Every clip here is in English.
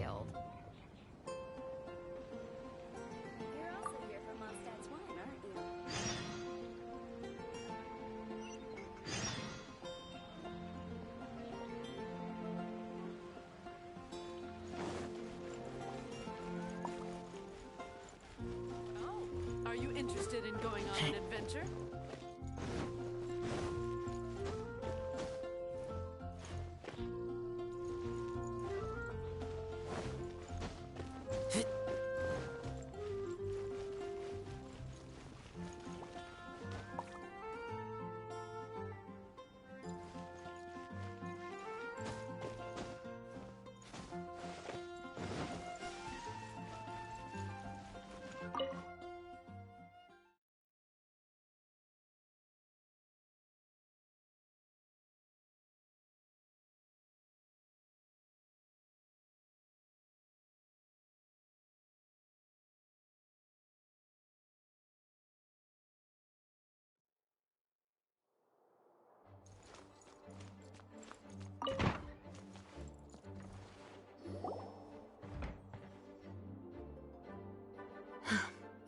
Guild. You're also here for Mondstadt's wine, aren't you? Oh, are you interested in going on an adventure?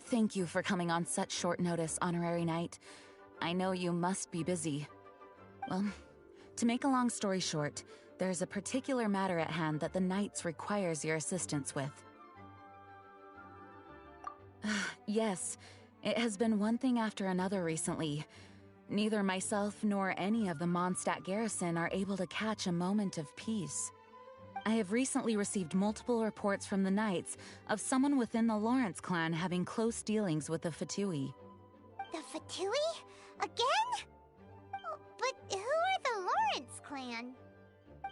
Thank you for coming on such short notice, Honorary Knight. I know you must be busy. Well, to make a long story short, there's a particular matter at hand that the Knights requires your assistance with. Yes, it has been one thing after another recently. Neither myself nor any of the Mondstadt garrison are able to catch a moment of peace. I have recently received multiple reports from the Knights of someone within the Lawrence clan having close dealings with the Fatui. The Fatui? Again? Oh, but who are the Lawrence clan?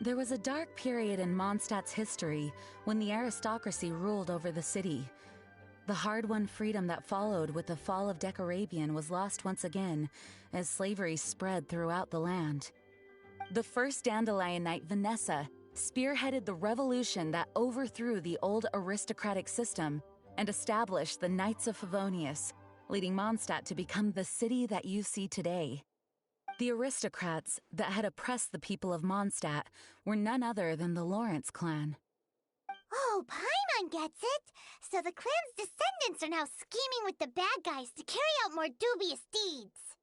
There was a dark period in Mondstadt's history when the aristocracy ruled over the city. The hard-won freedom that followed with the fall of Decarabian was lost once again as slavery spread throughout the land. The first Dandelion Knight, Vanessa, spearheaded the revolution that overthrew the old aristocratic system and established the Knights of Favonius, leading Mondstadt to become the city that you see today. The aristocrats that had oppressed the people of Mondstadt were none other than the Lawrence clan. Oh, Paimon gets it! So the clan's descendants are now scheming with the bad guys to carry out more dubious deeds.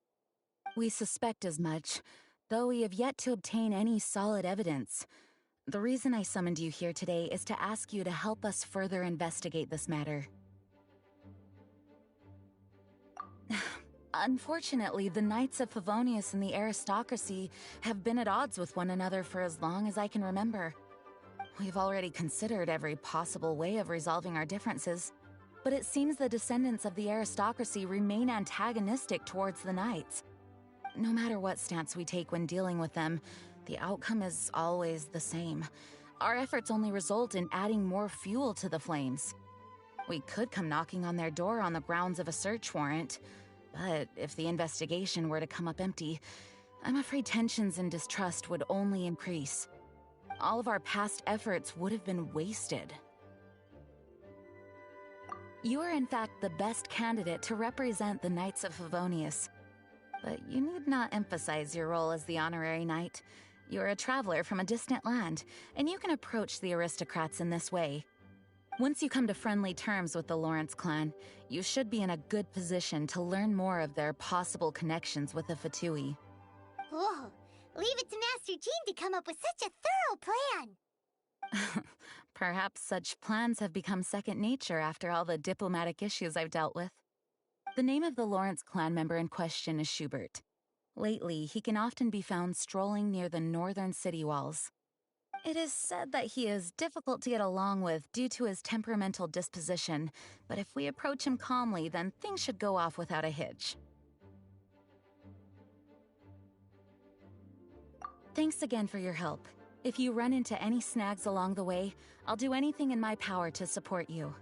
We suspect as much, though we have yet to obtain any solid evidence. The reason I summoned you here today is to ask you to help us further investigate this matter. Unfortunately, the Knights of Favonius and the aristocracy have been at odds with one another for as long as I can remember. We've already considered every possible way of resolving our differences, but it seems the descendants of the aristocracy remain antagonistic towards the Knights. No matter what stance we take when dealing with them, the outcome is always the same. Our efforts only result in adding more fuel to the flames. We could come knocking on their door on the grounds of a search warrant, but if the investigation were to come up empty, I'm afraid tensions and distrust would only increase. All of our past efforts would have been wasted. You are in fact the best candidate to represent the Knights of Favonius. But you need not emphasize your role as the honorary knight. You're a traveler from a distant land, and you can approach the aristocrats in this way. Once you come to friendly terms with the Lawrence clan, you should be in a good position to learn more of their possible connections with the Fatui. Whoa, leave it to Master Jean to come up with such a thorough plan! Perhaps such plans have become second nature after all the diplomatic issues I've dealt with. The name of the Lawrence clan member in question is Schubert. Lately, he can often be found strolling near the northern city walls. It is said that he is difficult to get along with due to his temperamental disposition, but if we approach him calmly, then things should go off without a hitch. Thanks again for your help. If you run into any snags along the way, I'll do anything in my power to support you.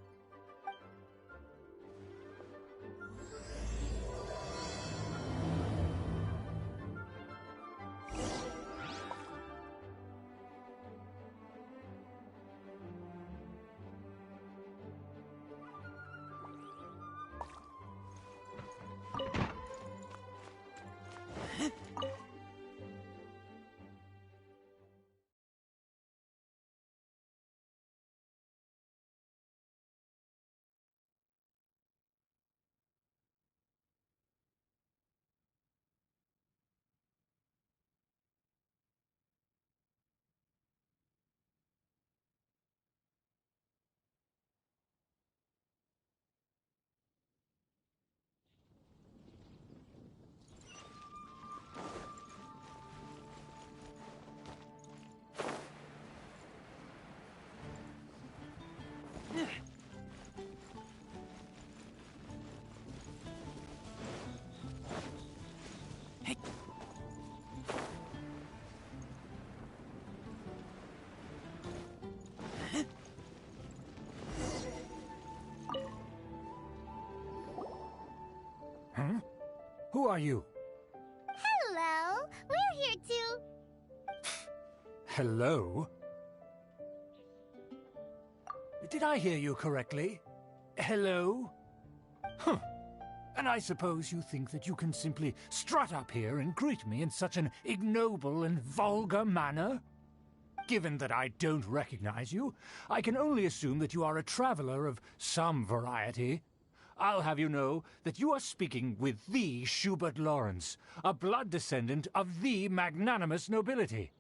are you? Hello. We're here too. Hello? Did I hear you correctly? Hello? Huh. And I suppose you think that you can simply strut up here and greet me in such an ignoble and vulgar manner? Given that I don't recognize you, I can only assume that you are a traveler of some variety. I'll have you know that you are speaking with the Schubert Lawrence, a blood descendant of the magnanimous nobility.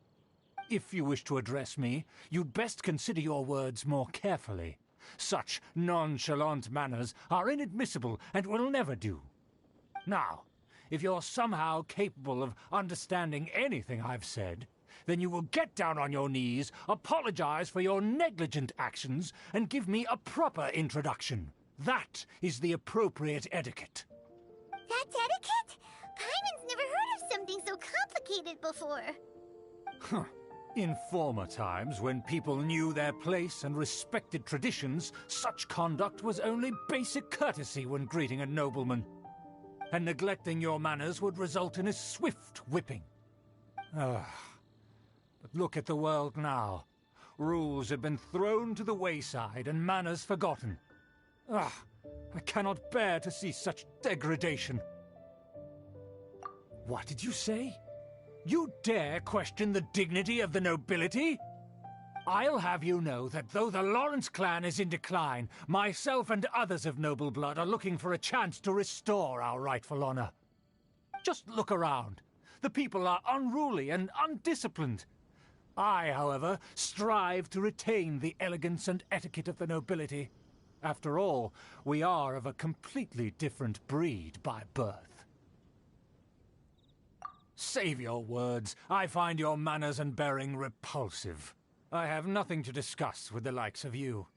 If you wish to address me, you'd best consider your words more carefully. Such nonchalant manners are inadmissible and will never do. Now, if you're somehow capable of understanding anything I've said, then you will get down on your knees, apologize for your negligent actions, and give me a proper introduction. That is the appropriate etiquette. That's etiquette? Paimon's never heard of something so complicated before. Huh. In former times, when people knew their place and respected traditions, such conduct was only basic courtesy when greeting a nobleman. And neglecting your manners would result in a swift whipping. But look at the world now. Rules have been thrown to the wayside and manners forgotten. I cannot bear to see such degradation. What did you say? You dare question the dignity of the nobility? I'll have you know that though the Lawrence clan is in decline, myself and others of noble blood are looking for a chance to restore our rightful honor. Just look around. The people are unruly and undisciplined. I, however, strive to retain the elegance and etiquette of the nobility. After all, we are of a completely different breed by birth. Save your words. I find your manners and bearing repulsive. I have nothing to discuss with the likes of you.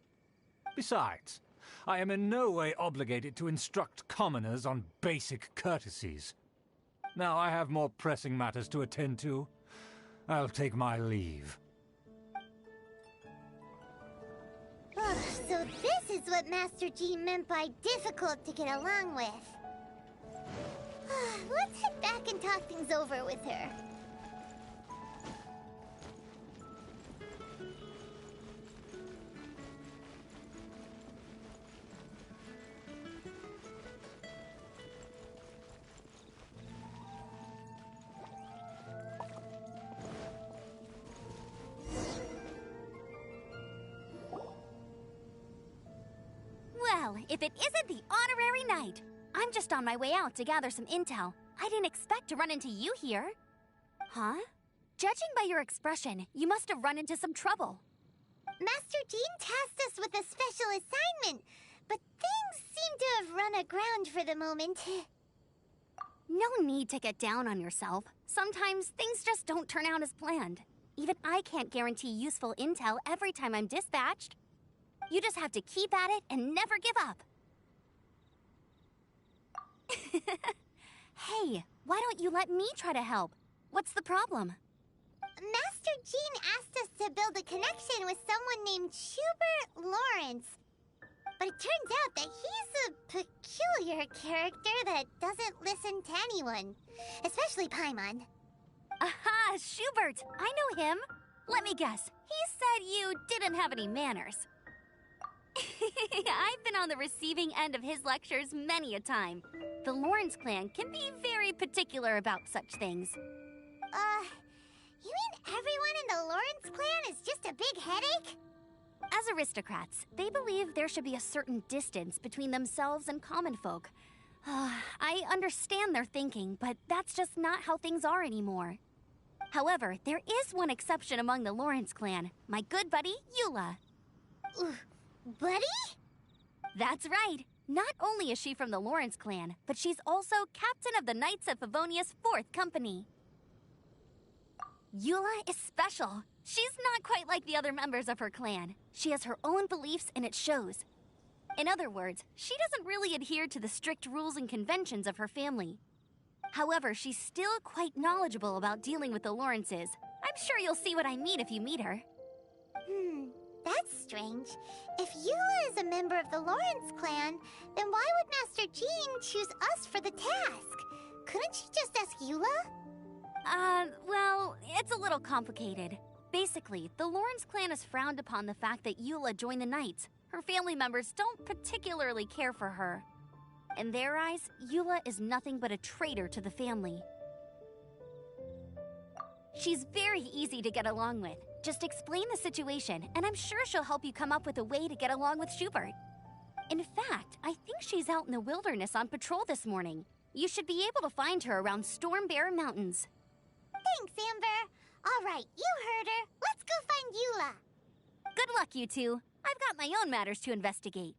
Besides, I am in no way obligated to instruct commoners on basic courtesies. Now I have more pressing matters to attend to. I'll take my leave. So this is what Master Jean meant by difficult to get along with. Let's head back and talk things over with her. Well, if it isn't the honorary knight. I'm just on my way out to gather some intel. I didn't expect to run into you here. Huh? Judging by your expression, you must have run into some trouble. Master Jean tasked us with a special assignment, but things seem to have run aground for the moment. No need to get down on yourself. Sometimes things just don't turn out as planned. Even I can't guarantee useful intel every time I'm dispatched. You just have to keep at it and never give up. Hey, why don't you let me try to help? What's the problem? Master Jean asked us to build a connection with someone named Schubert Lawrence. But it turns out that he's a peculiar character that doesn't listen to anyone, especially Paimon. Aha, Schubert! I know him. Let me guess, he said you didn't have any manners. I've been on the receiving end of his lectures many a time. The Lawrence clan can be very particular about such things. You mean everyone in the Lawrence clan is just a big headache? As aristocrats, they believe there should be a certain distance between themselves and common folk. I understand their thinking, but that's just not how things are anymore. However, there is one exception among the Lawrence clan, my good buddy, Eula. Buddy? That's right. Not only is she from the Lawrence clan, but she's also captain of the Knights of Favonia's 4th Company. Eula is special. She's not quite like the other members of her clan. She has her own beliefs and it shows. In other words, she doesn't really adhere to the strict rules and conventions of her family. However, she's still quite knowledgeable about dealing with the Lawrences. I'm sure you'll see what I mean if you meet her. That's strange. If Eula is a member of the Lawrence clan, then why would Master Jean choose us for the task? couldn't she just ask Eula? Well, it's a little complicated. Basically, the Lawrence clan has frowned upon the fact that Eula joined the Knights. Her family members don't particularly care for her. In their eyes, Eula is nothing but a traitor to the family. She's very easy to get along with. Just explain the situation, and I'm sure she'll help you come up with a way to get along with Schubert. In fact, I think she's out in the wilderness on patrol this morning. You should be able to find her around Storm Bear Mountains. Thanks, Amber. All right, you heard her. Let's go find Eula. Good luck, you two. I've got my own matters to investigate.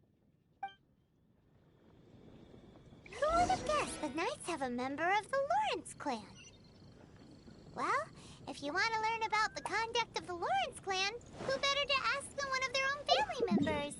Who would have guessed the Knights have a member of the Lawrence clan? Well, if you want to learn about the conduct of the Lawrence clan, who better to ask than one of their own family members?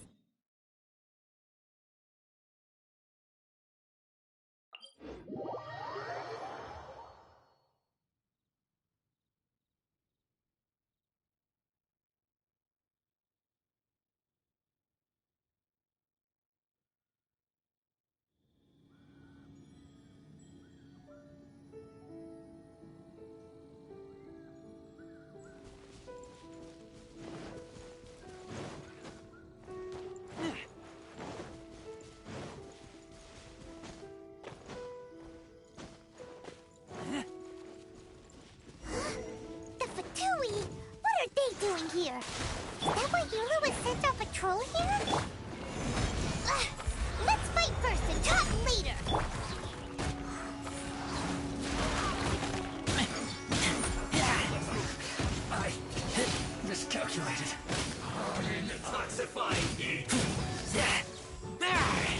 Doing here? Is that why Eula was sent on patrol here? Let's fight first and talk later! I miscalculated. Detoxifying heat.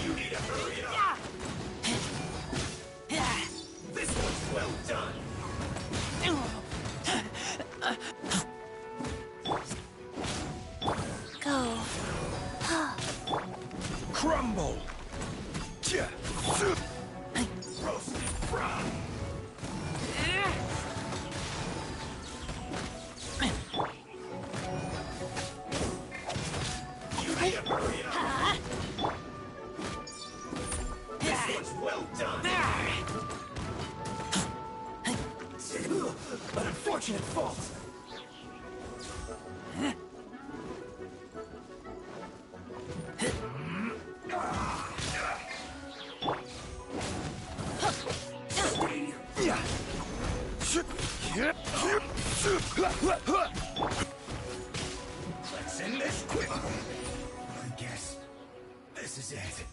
You need to hurry up. This one's well done. Crumble! Roasted frog! You need to hurry up! This one's well done! An unfortunate fault! Let's end this quick. I guess this is it.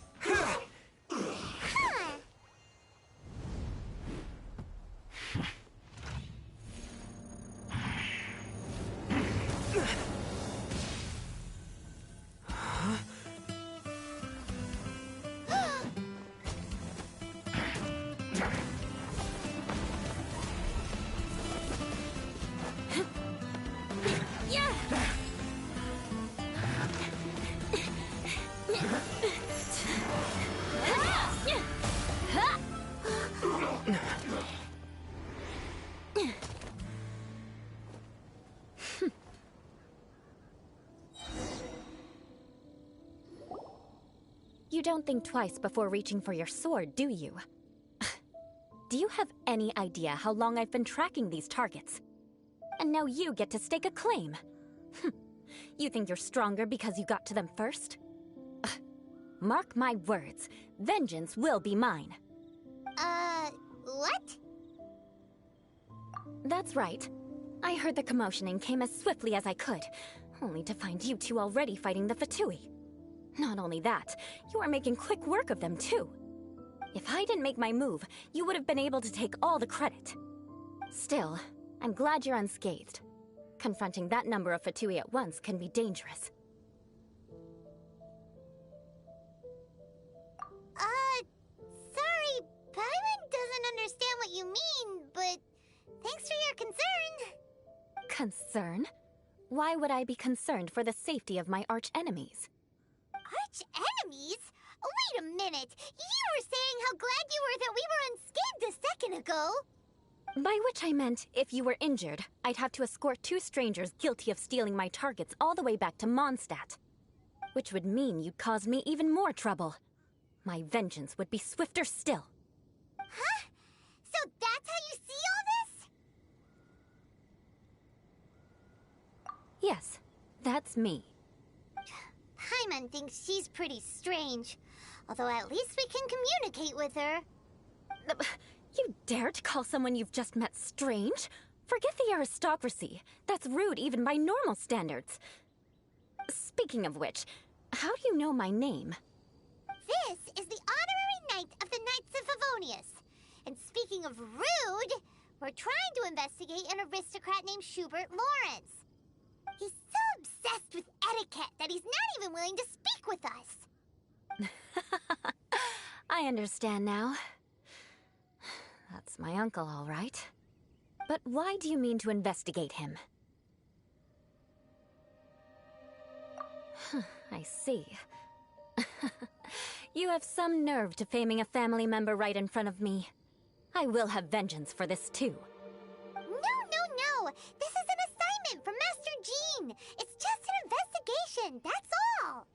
You don't think twice before reaching for your sword, do you? Do you have any idea how long I've been tracking these targets? And now you get to stake a claim. You think you're stronger because you got to them first? Mark my words, vengeance will be mine. What? That's right. I heard the commotion and came as swiftly as I could, only to find you two already fighting the Fatui. Not only that, you are making quick work of them too. If I didn't make my move, you would have been able to take all the credit. Still, I'm glad you're unscathed. Confronting that number of Fatui at once can be dangerous. Sorry, Paimon doesn't understand what you mean, but thanks for your concern. Concern? Why would I be concerned for the safety of my arch-enemies? Arch-enemies? Wait a minute! You were saying how glad you were that we were unscathed a second ago! By which I meant, if you were injured, I'd have to escort two strangers guilty of stealing my targets all the way back to Mondstadt. Which would mean you'd cause me even more trouble. My vengeance would be swifter still. Huh? So So that's how you see all this? Yes, that's me. Paimon thinks she's pretty strange. Although at least we can communicate with her. You dare to call someone you've just met strange? Forget the aristocracy. That's rude even by normal standards. Speaking of which, how do you know my name? This is the honorary knight of the Knights of Favonius. And speaking of rude, we're trying to investigate an aristocrat named Schubert Lawrence. He's so obsessed with etiquette that he's not even willing to speak with us. I understand now. That's my uncle, all right. But why do you mean to investigate him? I see. You have some nerve to faming a family member right in front of me. I will have vengeance for this too. No. This is an assignment from Master Jean. It's just an investigation, that's all.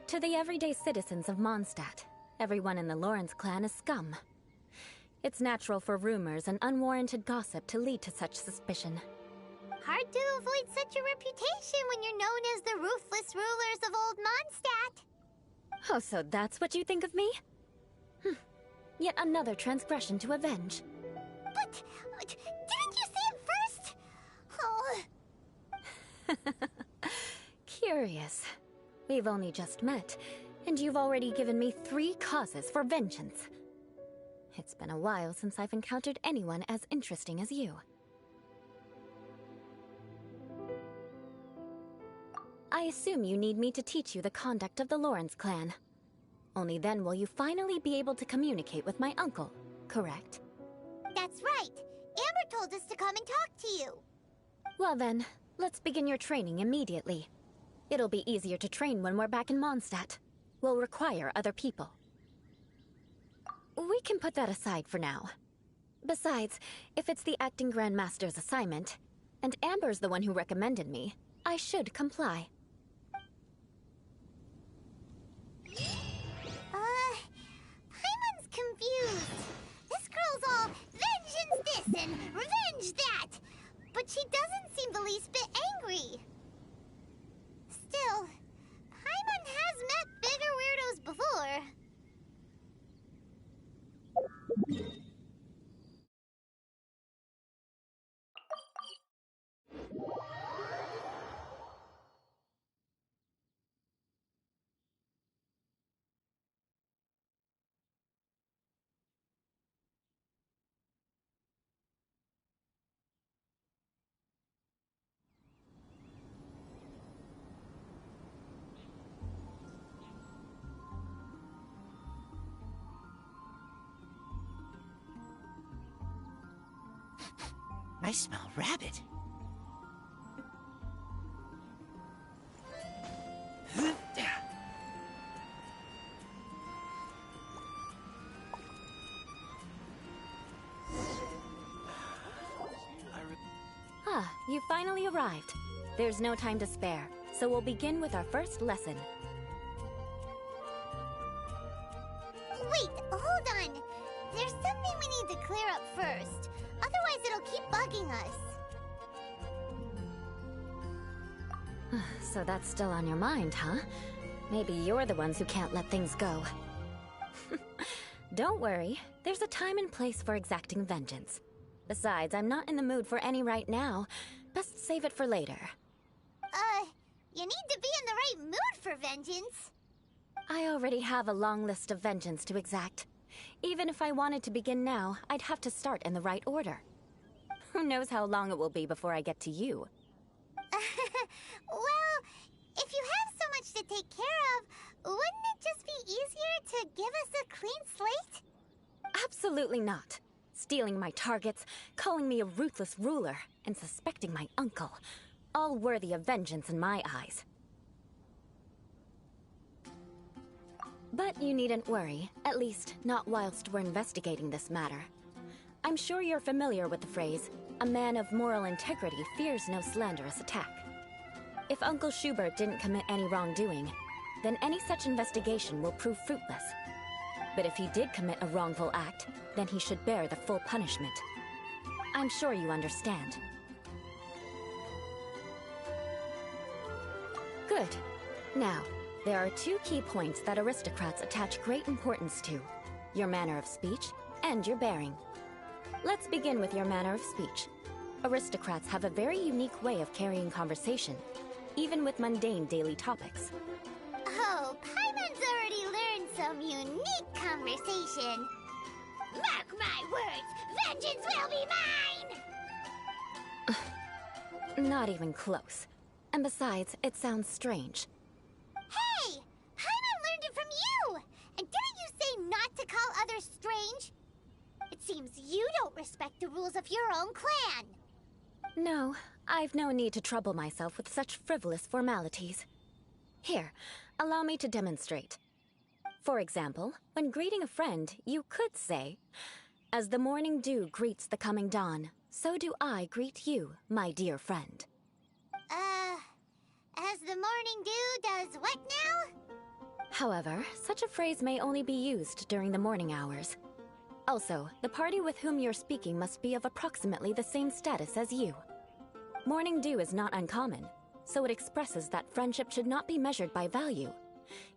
To the everyday citizens of Mondstadt, everyone in the Lawrence clan is scum. It's natural for rumors and unwarranted gossip to lead to such suspicion. Hard to avoid such a reputation when you're known as the ruthless rulers of Old Mondstadt. Oh, so that's what you think of me? Yet another transgression to avenge. But didn't you say it first? Oh. Curious. We've only just met, and you've already given me 3 causes for vengeance. It's been a while since I've encountered anyone as interesting as you. I assume you need me to teach you the conduct of the Lawrence clan. Only then will you finally be able to communicate with my uncle, correct? That's right. Amber told us to come and talk to you. Well then, let's begin your training immediately. It'll be easier to train when we're back in Mondstadt. We'll require other people. We can put that aside for now. Besides, if it's the acting Grand Master's assignment, and Amber's the one who recommended me, I should comply. Paimon's confused. This girl's all vengeance this and revenge that. But she doesn't seem the least bit angry. Still, Paimon has met bigger weirdos before. I smell rabbit. Ah, you finally arrived. There's no time to spare, so we'll begin with our first lesson. Wait, hold on. There's something we need to clear up first. Otherwise it'll keep bugging us. So that's still on your mind, huh? Maybe you're the ones who can't let things go. Don't worry, there's a time and place for exacting vengeance. Besides, I'm not in the mood for any right now. Best save it for later. You need to be in the right mood for vengeance. I already have a long list of vengeance to exact. Even if I wanted to begin now, I'd have to start in the right order. Who knows how long it will be before I get to you? Well, if you have so much to take care of, wouldn't it just be easier to give us a clean slate? Absolutely not. Stealing my targets, calling me a ruthless ruler, and suspecting my uncle. All worthy of vengeance in my eyes. But you needn't worry, at least not whilst we're investigating this matter. I'm sure you're familiar with the phrase, a man of moral integrity fears no slanderous attack. If Uncle Schubert didn't commit any wrongdoing, then any such investigation will prove fruitless. But if he did commit a wrongful act, then he should bear the full punishment. I'm sure you understand. Good. Now, there are two key points that aristocrats attach great importance to: your manner of speech and your bearing. Let's begin with your manner of speech. Aristocrats have a very unique way of carrying conversation, even with mundane daily topics. Oh, Paimon's already learned some unique conversation. Mark my words, vengeance will be mine! Not even close. And besides, it sounds strange. Hey! Paimon learned it from you! And didn't you say not to call others strange? It seems you don't respect the rules of your own clan. No, I've no need to trouble myself with such frivolous formalities. Here, allow me to demonstrate. For example, when greeting a friend, you could say, "As the morning dew greets the coming dawn, so do I greet you, my dear friend." As the morning dew does what now? However, such a phrase may only be used during the morning hours. Also, the party with whom you're speaking must be of approximately the same status as you. Morning dew is not uncommon, so it expresses that friendship should not be measured by value,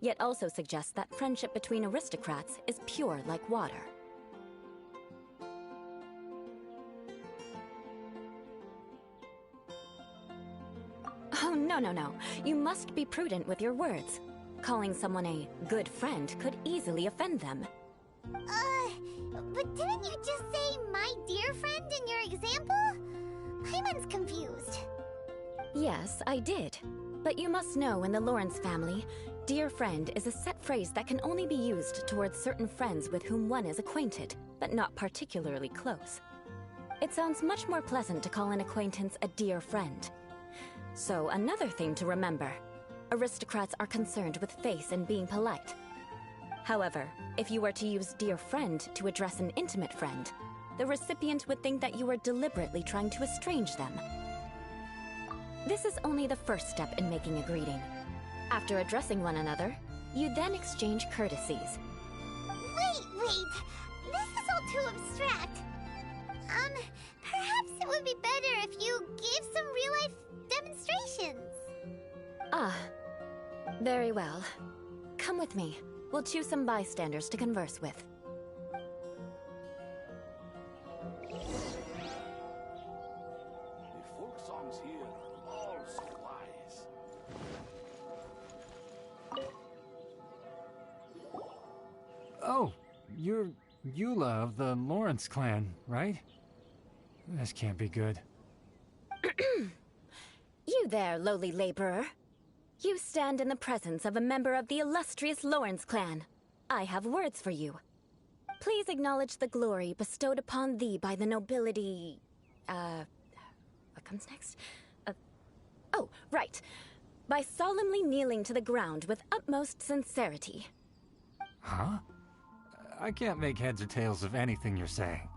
yet also suggests that friendship between aristocrats is pure like water. Oh, no. You must be prudent with your words. Calling someone a good friend could easily offend them. But didn't you just say my dear friend in your example? Paimon's confused. Yes, I did. But you must know in the Lawrence family, dear friend is a set phrase that can only be used towards certain friends with whom one is acquainted, but not particularly close. It sounds much more pleasant to call an acquaintance a dear friend. So, another thing to remember. Aristocrats are concerned with face and being polite. However, if you were to use dear friend to address an intimate friend, the recipient would think that you were deliberately trying to estrange them. This is only the first step in making a greeting. After addressing one another, you then exchange courtesies. Wait! This is all too abstract. Perhaps it would be better if you gave some real-life demonstrations. Ah, very well. Come with me. We'll choose some bystanders to converse with. The folk songs here are all so wise. Oh, you're Eula of the Lawrence clan, right? This can't be good. You there, lowly laborer. You stand in the presence of a member of the illustrious Lawrence clan. I have words for you. Please acknowledge the glory bestowed upon thee by the nobility... What comes next? Oh, right. By solemnly kneeling to the ground with utmost sincerity. Huh? I can't make heads or tails of anything you're saying.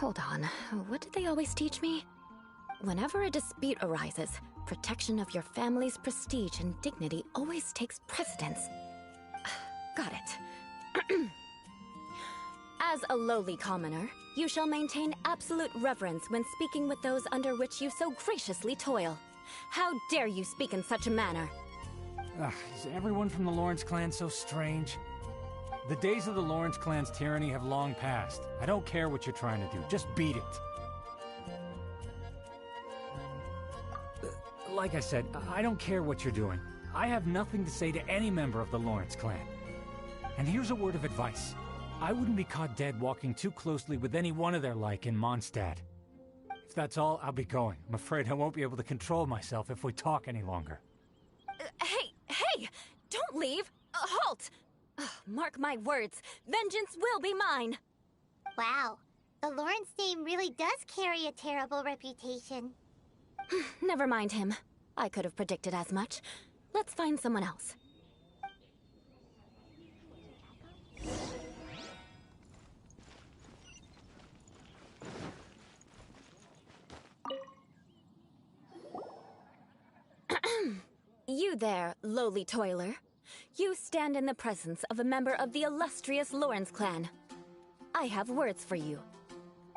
Hold on. What did they always teach me? Whenever a dispute arises, protection of your family's prestige and dignity always takes precedence. Got it. As a lowly commoner, you shall maintain absolute reverence when speaking with those under which you so graciously toil. How dare you speak in such a manner? Is everyone from the Lawrence clan so strange? The days of the Lawrence clan's tyranny have long passed. I don't care what you're trying to do, just beat it. Like I said, I don't care what you're doing. I have nothing to say to any member of the Lawrence clan. And here's a word of advice. I wouldn't be caught dead walking too closely with any one of their like in Mondstadt. If that's all, I'll be going. I'm afraid I won't be able to control myself if we talk any longer. Hey! Don't leave! Halt! Mark my words, vengeance will be mine! Wow, the Lawrence name really does carry a terrible reputation. Never mind him. I could have predicted as much. Let's find someone else. You there, lowly toiler. you stand in the presence of a member of the illustrious Lawrence clan. I have words for you.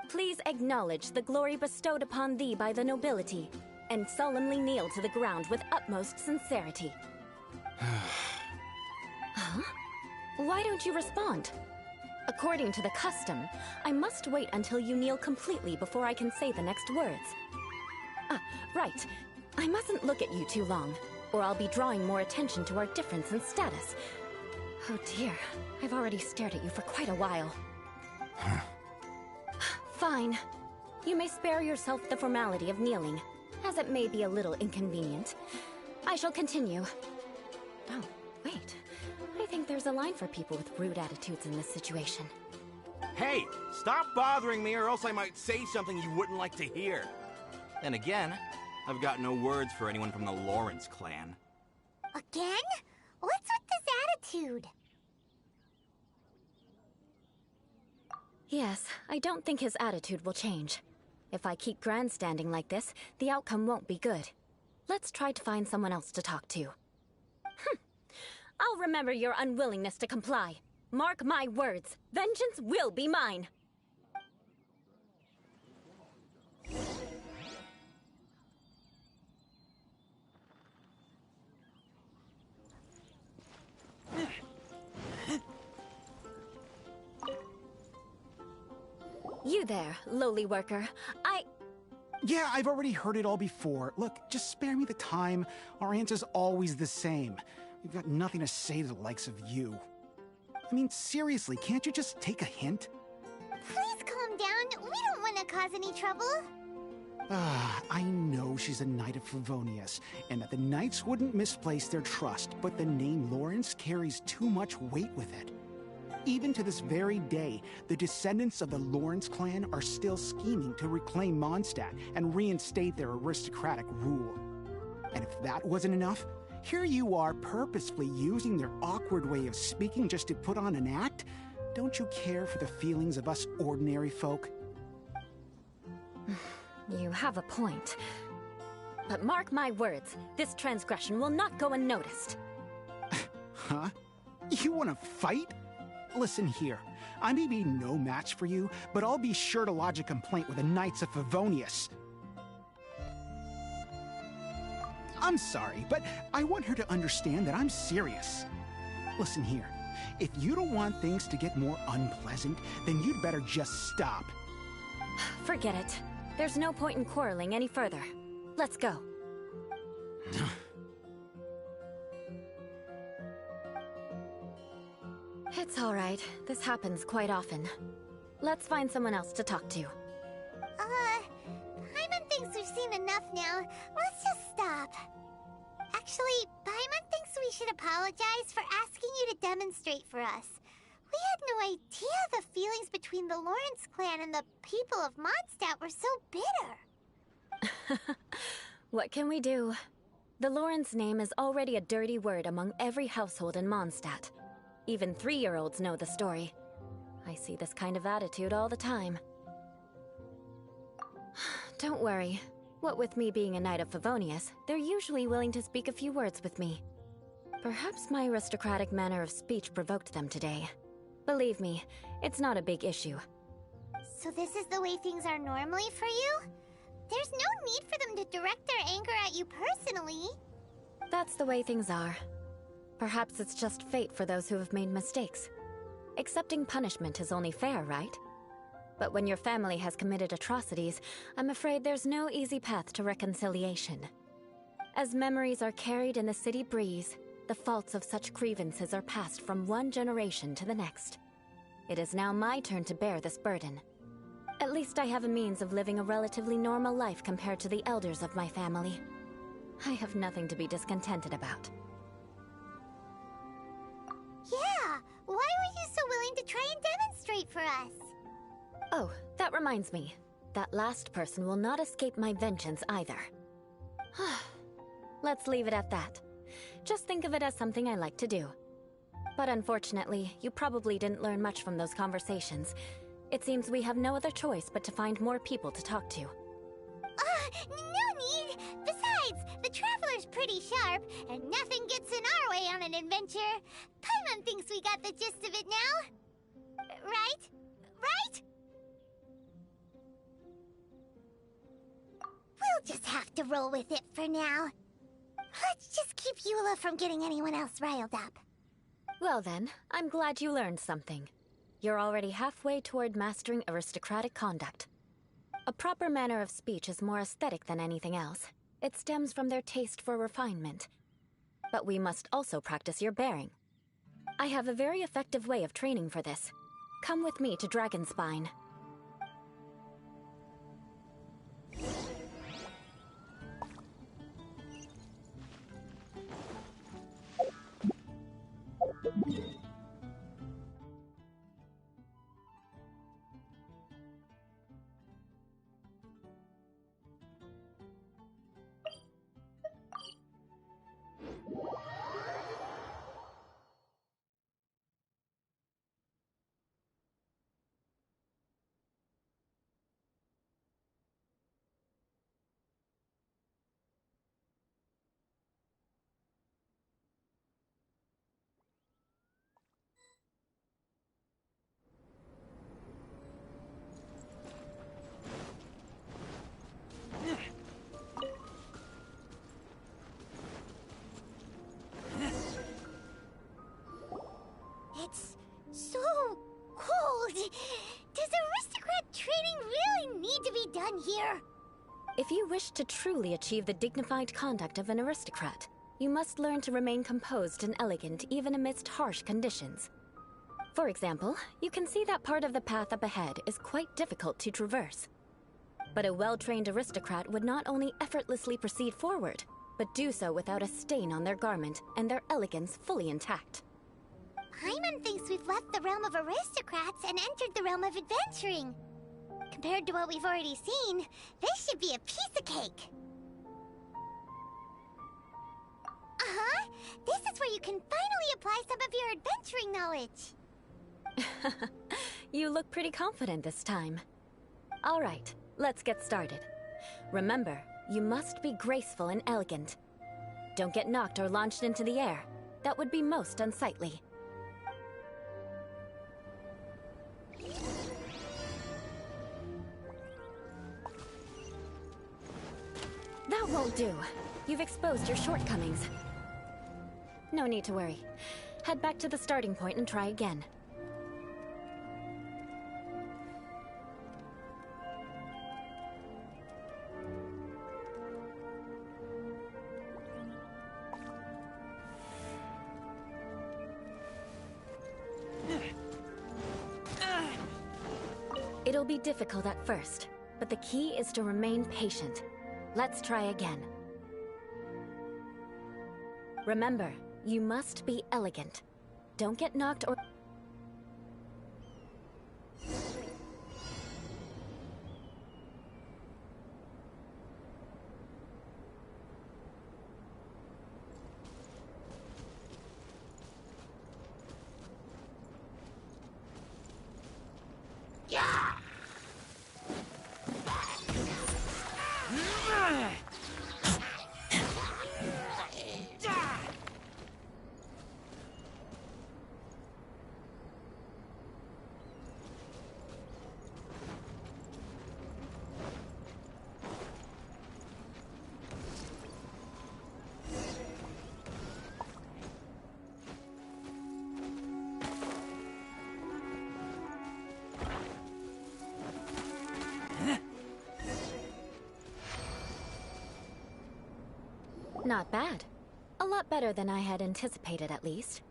Please acknowledge the glory bestowed upon thee by the nobility, and solemnly kneel to the ground with utmost sincerity. Huh? Why don't you respond? According to the custom, I must wait until you kneel completely before I can say the next words. Ah, right. I mustn't look at you too long, or I'll be drawing more attention to our difference in status. Oh dear, I've already stared at you for quite a while. Fine. You may spare yourself the formality of kneeling, as it may be a little inconvenient. I shall continue. Oh, wait. I think there's a line for people with rude attitudes in this situation. Hey, stop bothering me or else I might say something you wouldn't like to hear. And again, I've got no words for anyone from the Lawrence clan. Again? What's with this attitude? Yes, I don't think his attitude will change. If I keep grandstanding like this, the outcome won't be good. Let's try to find someone else to talk to. I'll remember your unwillingness to comply. Mark my words, vengeance will be mine. You there, lowly worker. Yeah, I've already heard it all before. Look, just spare me the time. Our answer's always the same. We've got nothing to say to the likes of you. I mean, seriously, can't you just take a hint? Please calm down. We don't want to cause any trouble. I know she's a Knight of Favonius, and that the Knights wouldn't misplace their trust, but the name Lawrence carries too much weight with it. Even to this very day, the descendants of the Lawrence clan are still scheming to reclaim Mondstadt and reinstate their aristocratic rule. And if that wasn't enough, here you are purposefully using their awkward way of speaking just to put on an act? Don't you care for the feelings of us ordinary folk? You have a point. But mark my words, this transgression will not go unnoticed. Huh? You want to fight? Listen here, I may be no match for you, but I'll be sure to lodge a complaint with the Knights of Favonius. I'm sorry, but I want her to understand that I'm serious. Listen here, if you don't want things to get more unpleasant, then you'd better just stop. Forget it. There's no point in quarreling any further. Let's go. It's all right. This happens quite often. Let's find someone else to talk to. Paimon thinks we've seen enough now. Let's just stop. Actually, Paimon thinks we should apologize for asking you to demonstrate for us. We had no idea the feelings between the Lawrence clan and the people of Mondstadt were so bitter. What can we do? The Lawrence name is already a dirty word among every household in Mondstadt. Even 3-year-olds know the story. I see this kind of attitude all the time. Don't worry. What with me being a Knight of Favonius, they're usually willing to speak a few words with me. Perhaps my aristocratic manner of speech provoked them today. Believe me, it's not a big issue. So this is the way things are normally for you? There's no need for them to direct their anger at you personally. That's the way things are. Perhaps it's just fate for those who have made mistakes. Accepting punishment is only fair, right? But when your family has committed atrocities, I'm afraid there's no easy path to reconciliation. As memories are carried in the city breeze, the faults of such grievances are passed from one generation to the next. It is now my turn to bear this burden. At least I have a means of living a relatively normal life compared to the elders of my family. I have nothing to be discontented about. Yeah! Why were you so willing to try and demonstrate for us? Oh, that reminds me. That last person will not escape my vengeance either. Let's leave it at that. Just think of it as something I like to do. But unfortunately, you probably didn't learn much from those conversations. It seems we have no other choice but to find more people to talk to. No need! Besides, the Traveler's pretty sharp, and nothing gets in our way on an an adventure. Paimon thinks we got the gist of it now. Right? Right? We'll just have to roll with it for now. Let's just keep Eula from getting anyone else riled up. Well then, I'm glad you learned something. You're already halfway toward mastering aristocratic conduct. A proper manner of speech is more aesthetic than anything else. It stems from their taste for refinement. But we must also practice your bearing. I have a very effective way of training for this. Come with me to Dragonspine. It's so cold. Does aristocrat training really need to be done here? If you wish to truly achieve the dignified conduct of an aristocrat, you must learn to remain composed and elegant even amidst harsh conditions. For example, you can see that part of the path up ahead is quite difficult to traverse. But a well-trained aristocrat would not only effortlessly proceed forward, but do so without a stain on their garment and their elegance fully intact. Paimon thinks we've left the realm of aristocrats and entered the realm of adventuring. Compared to what we've already seen, this should be a piece of cake. Uh-huh. This is where you can finally apply some of your adventuring knowledge. You look pretty confident this time. All right, let's get started. Remember, you must be graceful and elegant. Don't get knocked or launched into the air. That would be most unsightly. That won't do. You've exposed your shortcomings. No need to worry. Head back to the starting point and try again. It'll be difficult at first, but the key is to remain patient. Let's try again. Remember, you must be elegant. Don't get knocked or... Not bad. A lot better than I had anticipated, at least.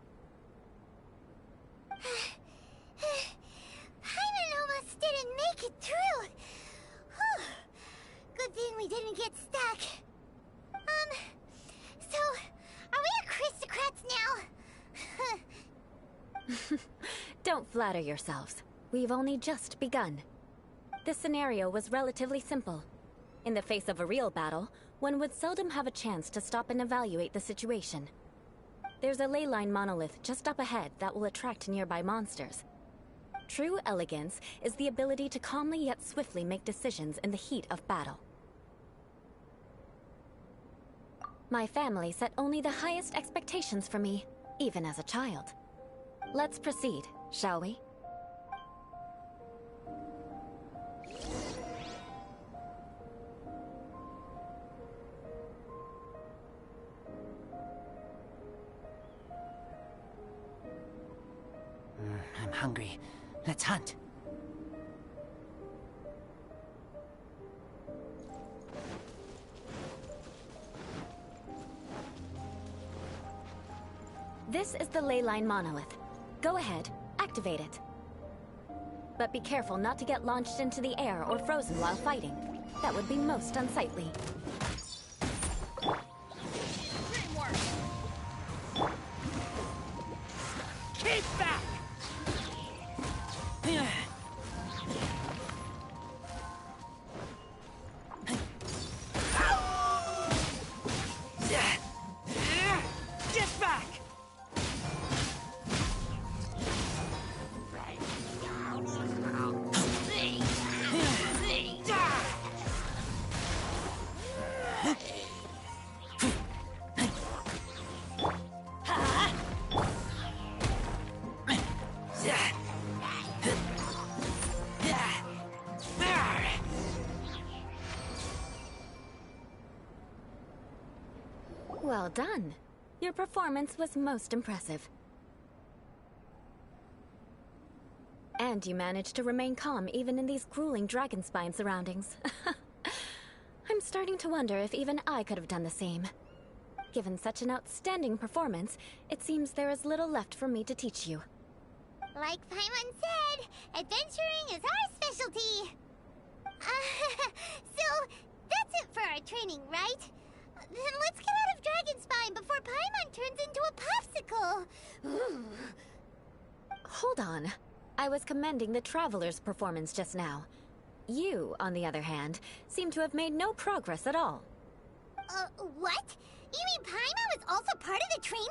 Paimon almost didn't make it through. Whew. Good thing we didn't get stuck. So, are we aristocrats now? Don't flatter yourselves. We've only just begun. This scenario was relatively simple. In the face of a real battle, one would seldom have a chance to stop and evaluate the situation. There's a ley line monolith just up ahead that will attract nearby monsters. True elegance is the ability to calmly yet swiftly make decisions in the heat of battle. My family set only the highest expectations for me. even as a child. Let's proceed, shall we? I'm hungry. Let's hunt. This is the leyline monolith. Go ahead, activate it. But be careful not to get launched into the air or frozen while fighting. That would be most unsightly. Keep back! Get back! Well done. Your performance was most impressive. And you managed to remain calm even in these grueling dragon spine surroundings. I'm starting to wonder if even I could have done the same. Given such an outstanding performance, it seems there is little left for me to teach you. Like Paimon said, adventuring is our specialty. So, that's it for our training, right? Then let's get out of Dragon Spine before Paimon turns into a popsicle. Hold on. I was commending the Traveler's performance just now. You, on the other hand, seem to have made no progress at all. What? You mean Paimon was also part of the training?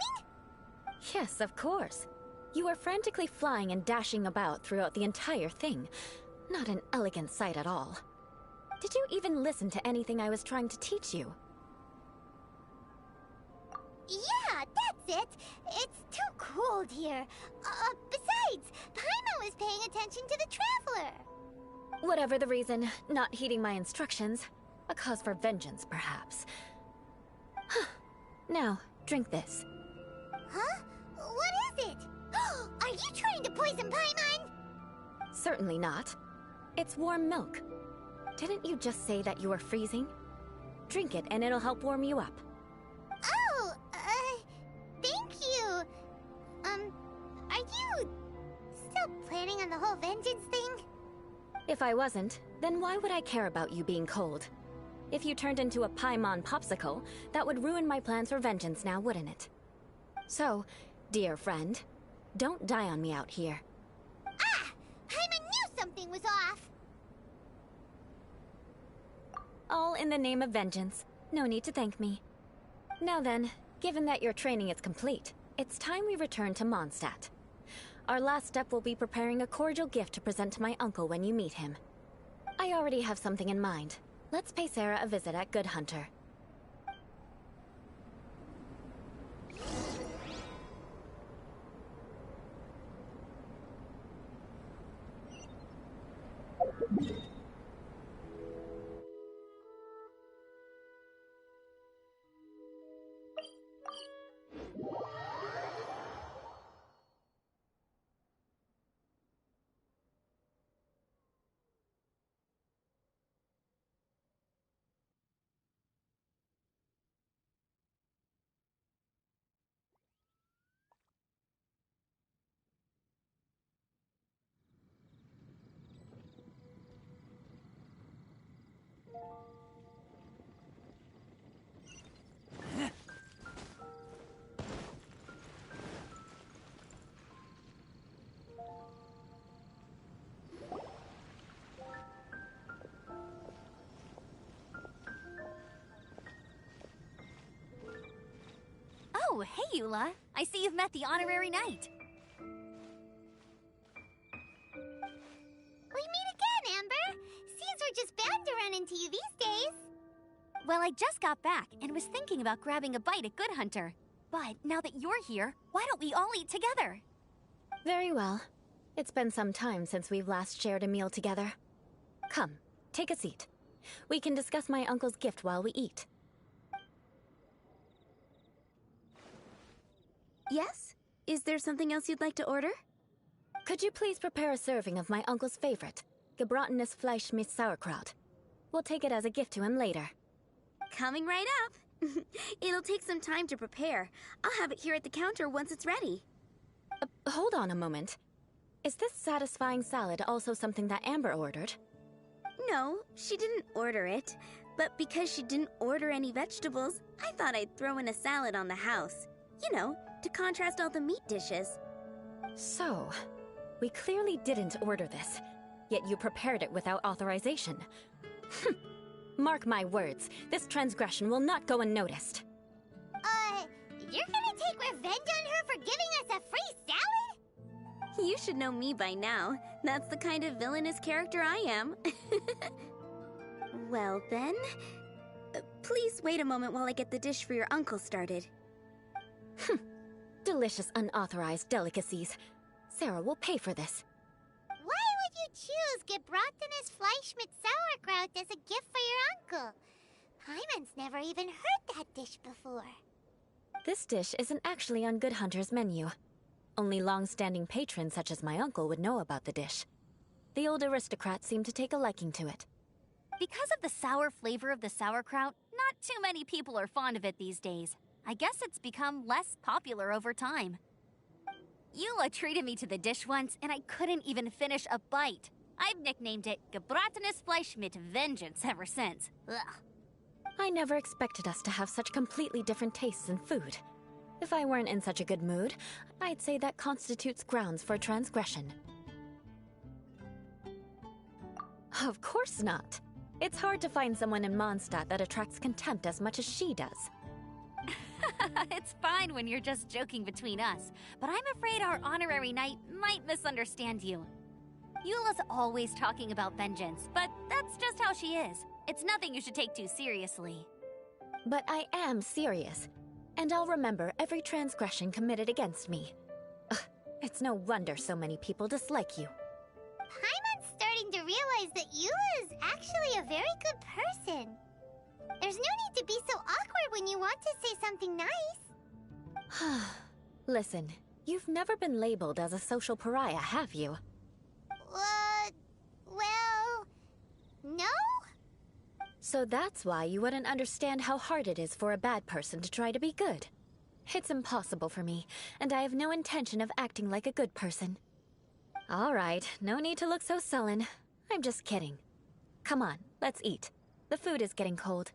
Yes, of course. You were frantically flying and dashing about throughout the entire thing. Not an elegant sight at all. Did you even listen to anything I was trying to teach you? Yeah, that's it. It's too cold here. Besides, Paimon was paying attention to the Traveler. Whatever the reason, not heeding my instructions. A cause for vengeance, perhaps. Now, drink this. Huh? What is it? Are you trying to poison Paimon? Certainly not. It's warm milk. Didn't you just say that you were freezing? Drink it and it'll help warm you up. Oh, thank you. Are you still planning on the whole vengeance thing? If I wasn't, then why would I care about you being cold? If you turned into a Paimon popsicle, that would ruin my plans for vengeance now, wouldn't it? So, dear friend, don't die on me out here. Ah! Paimon knew something was off! All in the name of vengeance. No need to thank me. Now then, given that your training is complete, it's time we return to Mondstadt. Our last step will be preparing a cordial gift to present to my uncle when you meet him. I already have something in mind. Let's pay Sarah a visit at Good Hunter. Oh, hey, Eula. I see you've met the honorary knight. We meet again, Amber. Seems we're just bound to run into you these days. Well, I just got back and was thinking about grabbing a bite at Good Hunter. But now that you're here, why don't we all eat together? Very well. It's been some time since we've last shared a meal together. Come, take a seat. We can discuss my uncle's gift while we eat. Yes? Is there something else you'd like to order? Could you please prepare a serving of my uncle's favorite, gebratenes Fleisch mit Sauerkraut? We'll take it as a gift to him later. Coming right up. It'll take some time to prepare. I'll have it here at the counter once it's ready. Hold on a moment. Is this satisfying salad also something that Amber ordered? No, she didn't order it. But because she didn't order any vegetables, I thought I'd throw in a salad on the house. You know, to contrast all the meat dishes. So, we clearly didn't order this, yet you prepared it without authorization. Mark my words, this transgression will not go unnoticed. You're gonna take revenge on her for giving us a free salad? You should know me by now. That's the kind of villainous character I am. Well then, please wait a moment while I get the dish for your uncle started. Delicious unauthorized delicacies. Sarah will pay for this. Why would you choose gebratenes Fleisch mit Sauerkraut as a gift for your uncle? Hyman's never even heard that dish before. This dish isn't actually on Good Hunter's menu. Only long-standing patrons such as my uncle would know about the dish. The old aristocrat seemed to take a liking to it. Because of the sour flavor of the sauerkraut, not too many people are fond of it these days. I guess it's become less popular over time. Eula treated me to the dish once, and I couldn't even finish a bite. I've nicknamed it gebratenes Fleisch mit Vengeance ever since. Ugh. I never expected us to have such completely different tastes in food. If I weren't in such a good mood, I'd say that constitutes grounds for transgression. Of course not. It's hard to find someone in Mondstadt that attracts contempt as much as she does. It's fine when you're just joking between us, but I'm afraid our honorary knight might misunderstand you. Eula's always talking about vengeance, but that's just how she is. It's nothing you should take too seriously. But I am serious, and I'll remember every transgression committed against me. Ugh, it's no wonder so many people dislike you. Paimon's starting to realize that Eula is actually a very good person. There's no need to be so awkward when you want to say something nice. Listen, you've never been labeled as a social pariah, have you? Well, no? So that's why you wouldn't understand how hard it is for a bad person to try to be good. It's impossible for me, and I have no intention of acting like a good person. All right, no need to look so sullen. I'm just kidding. Come on, let's eat. The food is getting cold.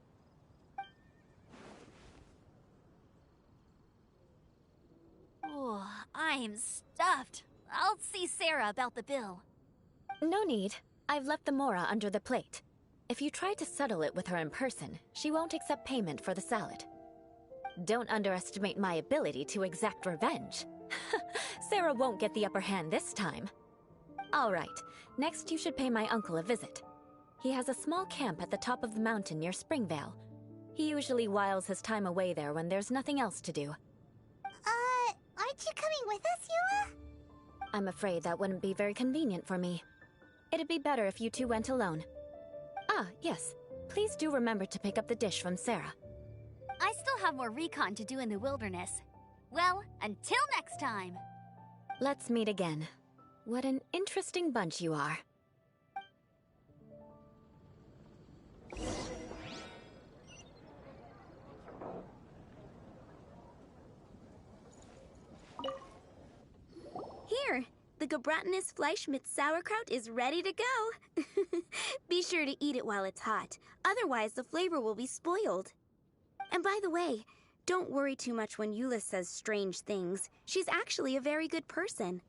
Oh, I'm stuffed. I'll see Sarah about the bill. No need. I've left the mora under the plate. If you try to settle it with her in person, she won't accept payment for the salad. Don't underestimate my ability to exact revenge. Sarah won't get the upper hand this time. All right, next you should pay my uncle a visit. He has a small camp at the top of the mountain near Springvale. He usually whiles his time away there when there's nothing else to do. Aren't you coming with us, Eula? I'm afraid that wouldn't be very convenient for me. It'd be better if you two went alone. Ah, yes. Please do remember to pick up the dish from Sarah. I still have more recon to do in the wilderness. Well, until next time. Let's meet again. What an interesting bunch you are. Here, the gebratenes Fleisch mit Sauerkraut is ready to go. Be sure to eat it while it's hot, otherwise the flavor will be spoiled. And by the way, don't worry too much when Eula says strange things. She's actually a very good person.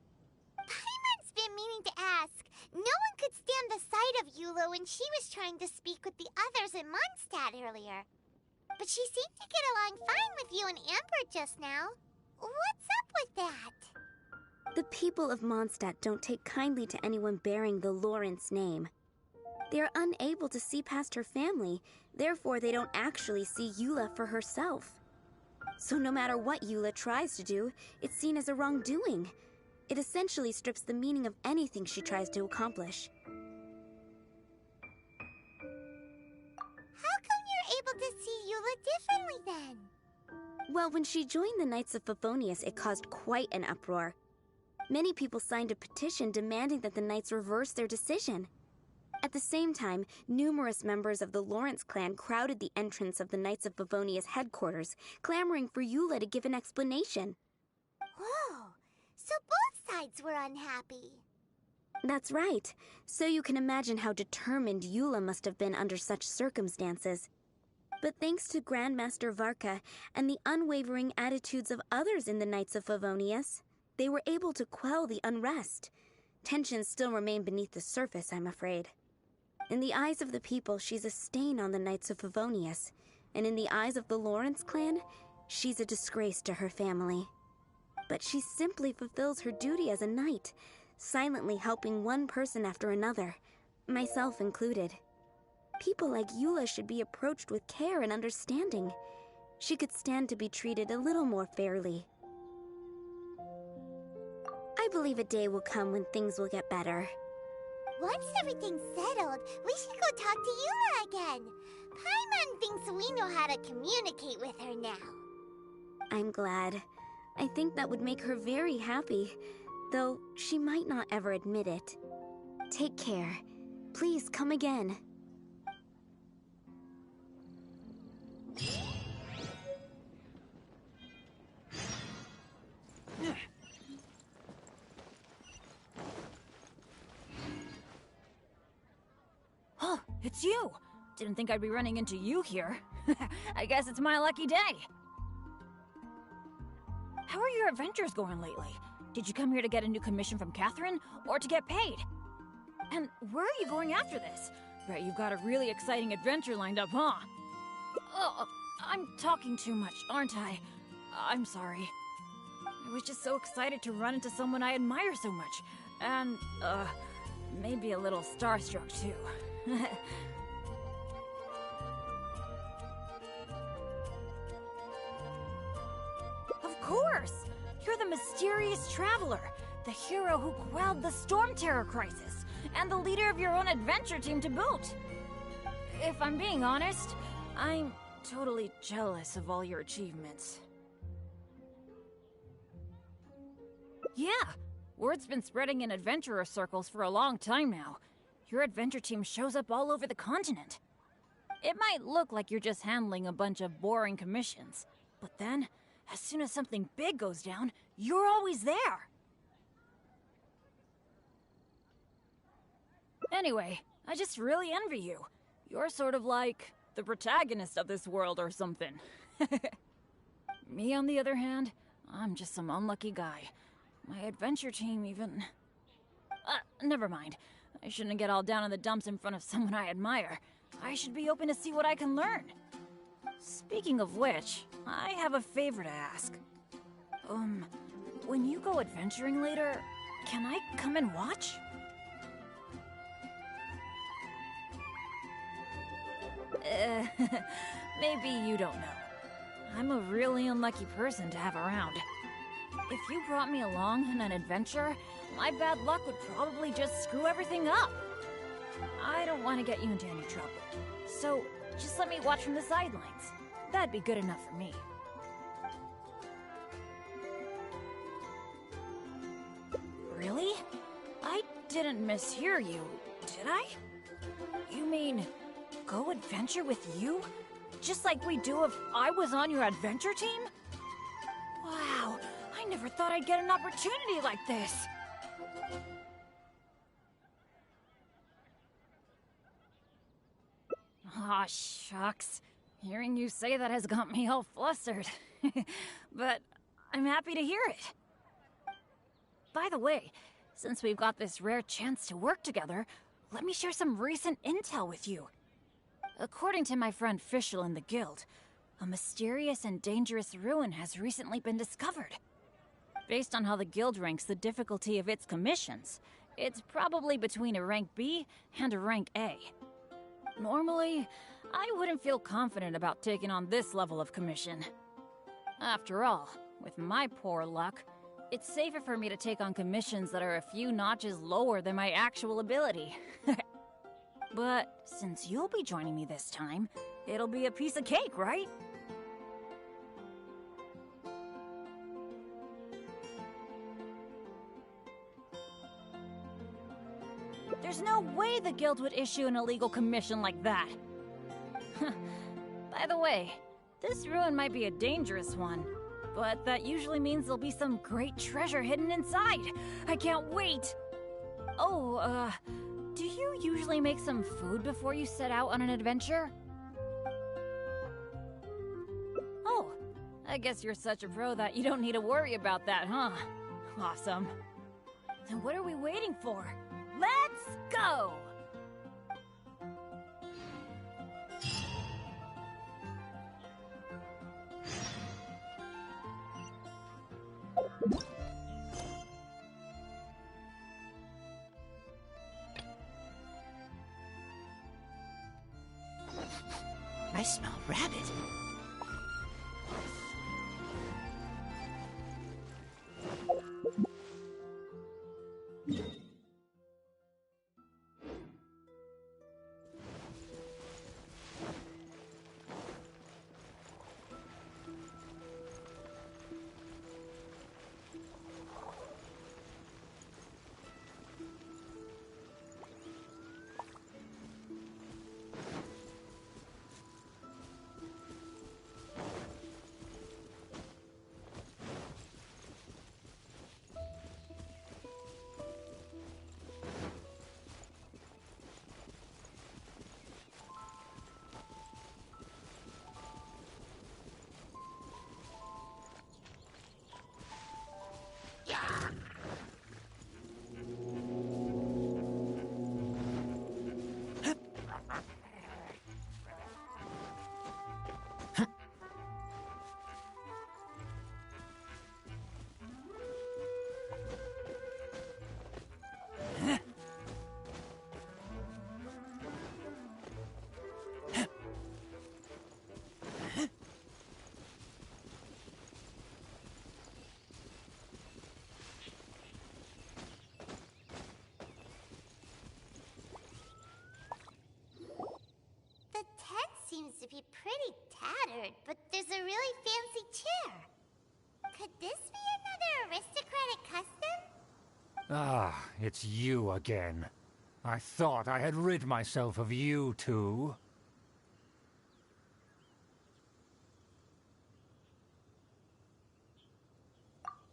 Paimon's been meaning to ask. No one could stand the sight of Eula when she was trying to speak with the others in Mondstadt earlier. But she seemed to get along fine with you and Amber just now. What's up with that? The people of Mondstadt don't take kindly to anyone bearing the Lawrence name. They are unable to see past her family, therefore they don't actually see Eula for herself. So no matter what Eula tries to do, it's seen as a wrongdoing. It essentially strips the meaning of anything she tries to accomplish. How come you're able to see Eula differently then? Well, when she joined the Knights of Favonius, it caused quite an uproar. Many people signed a petition demanding that the Knights reverse their decision. At the same time, numerous members of the Lawrence clan crowded the entrance of the Knights of Favonius headquarters, clamoring for Eula to give an explanation. Whoa, so both sides were unhappy. That's right. So you can imagine how determined Eula must have been under such circumstances. But thanks to Grandmaster Varka and the unwavering attitudes of others in the Knights of Favonius, they were able to quell the unrest. Tensions still remain beneath the surface, I'm afraid. In the eyes of the people, she's a stain on the Knights of Favonius, and in the eyes of the Lawrence clan, she's a disgrace to her family. But she simply fulfills her duty as a knight, silently helping one person after another, myself included. People like Eula should be approached with care and understanding. She could stand to be treated a little more fairly. I believe a day will come when things will get better. Once everything's settled, we should go talk to Eula again. Paimon thinks we know how to communicate with her now. I'm glad. I think that would make her very happy, though she might not ever admit it. Take care. Please come again. Oh, it's you! Didn't think I'd be running into you here. I guess it's my lucky day. How are your adventures going lately? Did you come here to get a new commission from Catherine, or to get paid? And where are you going after this? Bet you've got a really exciting adventure lined up, huh? Oh, I'm talking too much, aren't I? I'm sorry. I was just so excited to run into someone I admire so much. And, maybe a little starstruck too. Of course! You're the mysterious traveler, the hero who quelled the Storm Terror crisis, and the leader of your own adventure team to boot. If I'm being honest, I'm totally jealous of all your achievements. Yeah, word's been spreading in adventurer circles for a long time now. Your adventure team shows up all over the continent. It might look like you're just handling a bunch of boring commissions, but then, as soon as something big goes down, you're always there. Anyway, I just really envy you. You're sort of like the protagonist of this world or something. Me, on the other hand, I'm just some unlucky guy. My adventure team even... never mind. I shouldn't get all down in the dumps in front of someone I admire. I should be open to see what I can learn. Speaking of which, I have a favor to ask. When you go adventuring later, can I come and watch? Maybe you don't know. I'm a really unlucky person to have around. If you brought me along on an adventure, my bad luck would probably just screw everything up. I don't want to get you into any trouble, so just let me watch from the sidelines. That'd be good enough for me. Really? I didn't mishear you, did I? You mean, go adventure with you? Just like we do if I was on your adventure team? Wow, I never thought I'd get an opportunity like this. Aw, shucks. Hearing you say that has got me all flustered. But I'm happy to hear it. By the way, since we've got this rare chance to work together, let me share some recent intel with you. According to my friend Fischl in the guild, a mysterious and dangerous ruin has recently been discovered. Based on how the guild ranks the difficulty of its commissions, it's probably between a rank B and a rank A. Normally, I wouldn't feel confident about taking on this level of commission. After all, with my poor luck, it's safer for me to take on commissions that are a few notches lower than my actual ability. But since you'll be joining me this time, it'll be a piece of cake, right? There's no way the guild would issue an illegal commission like that. By the way, this ruin might be a dangerous one, but that usually means there'll be some great treasure hidden inside. I can't wait! Oh, do you usually make some food before you set out on an adventure? Oh, I guess you're such a pro that you don't need to worry about that, huh? Awesome. Then what are we waiting for? Let's go! I smell rabbit. Seems to be pretty tattered, but there's a really fancy chair. Could this be another aristocratic custom? Ah, it's you again. I thought I had rid myself of you two.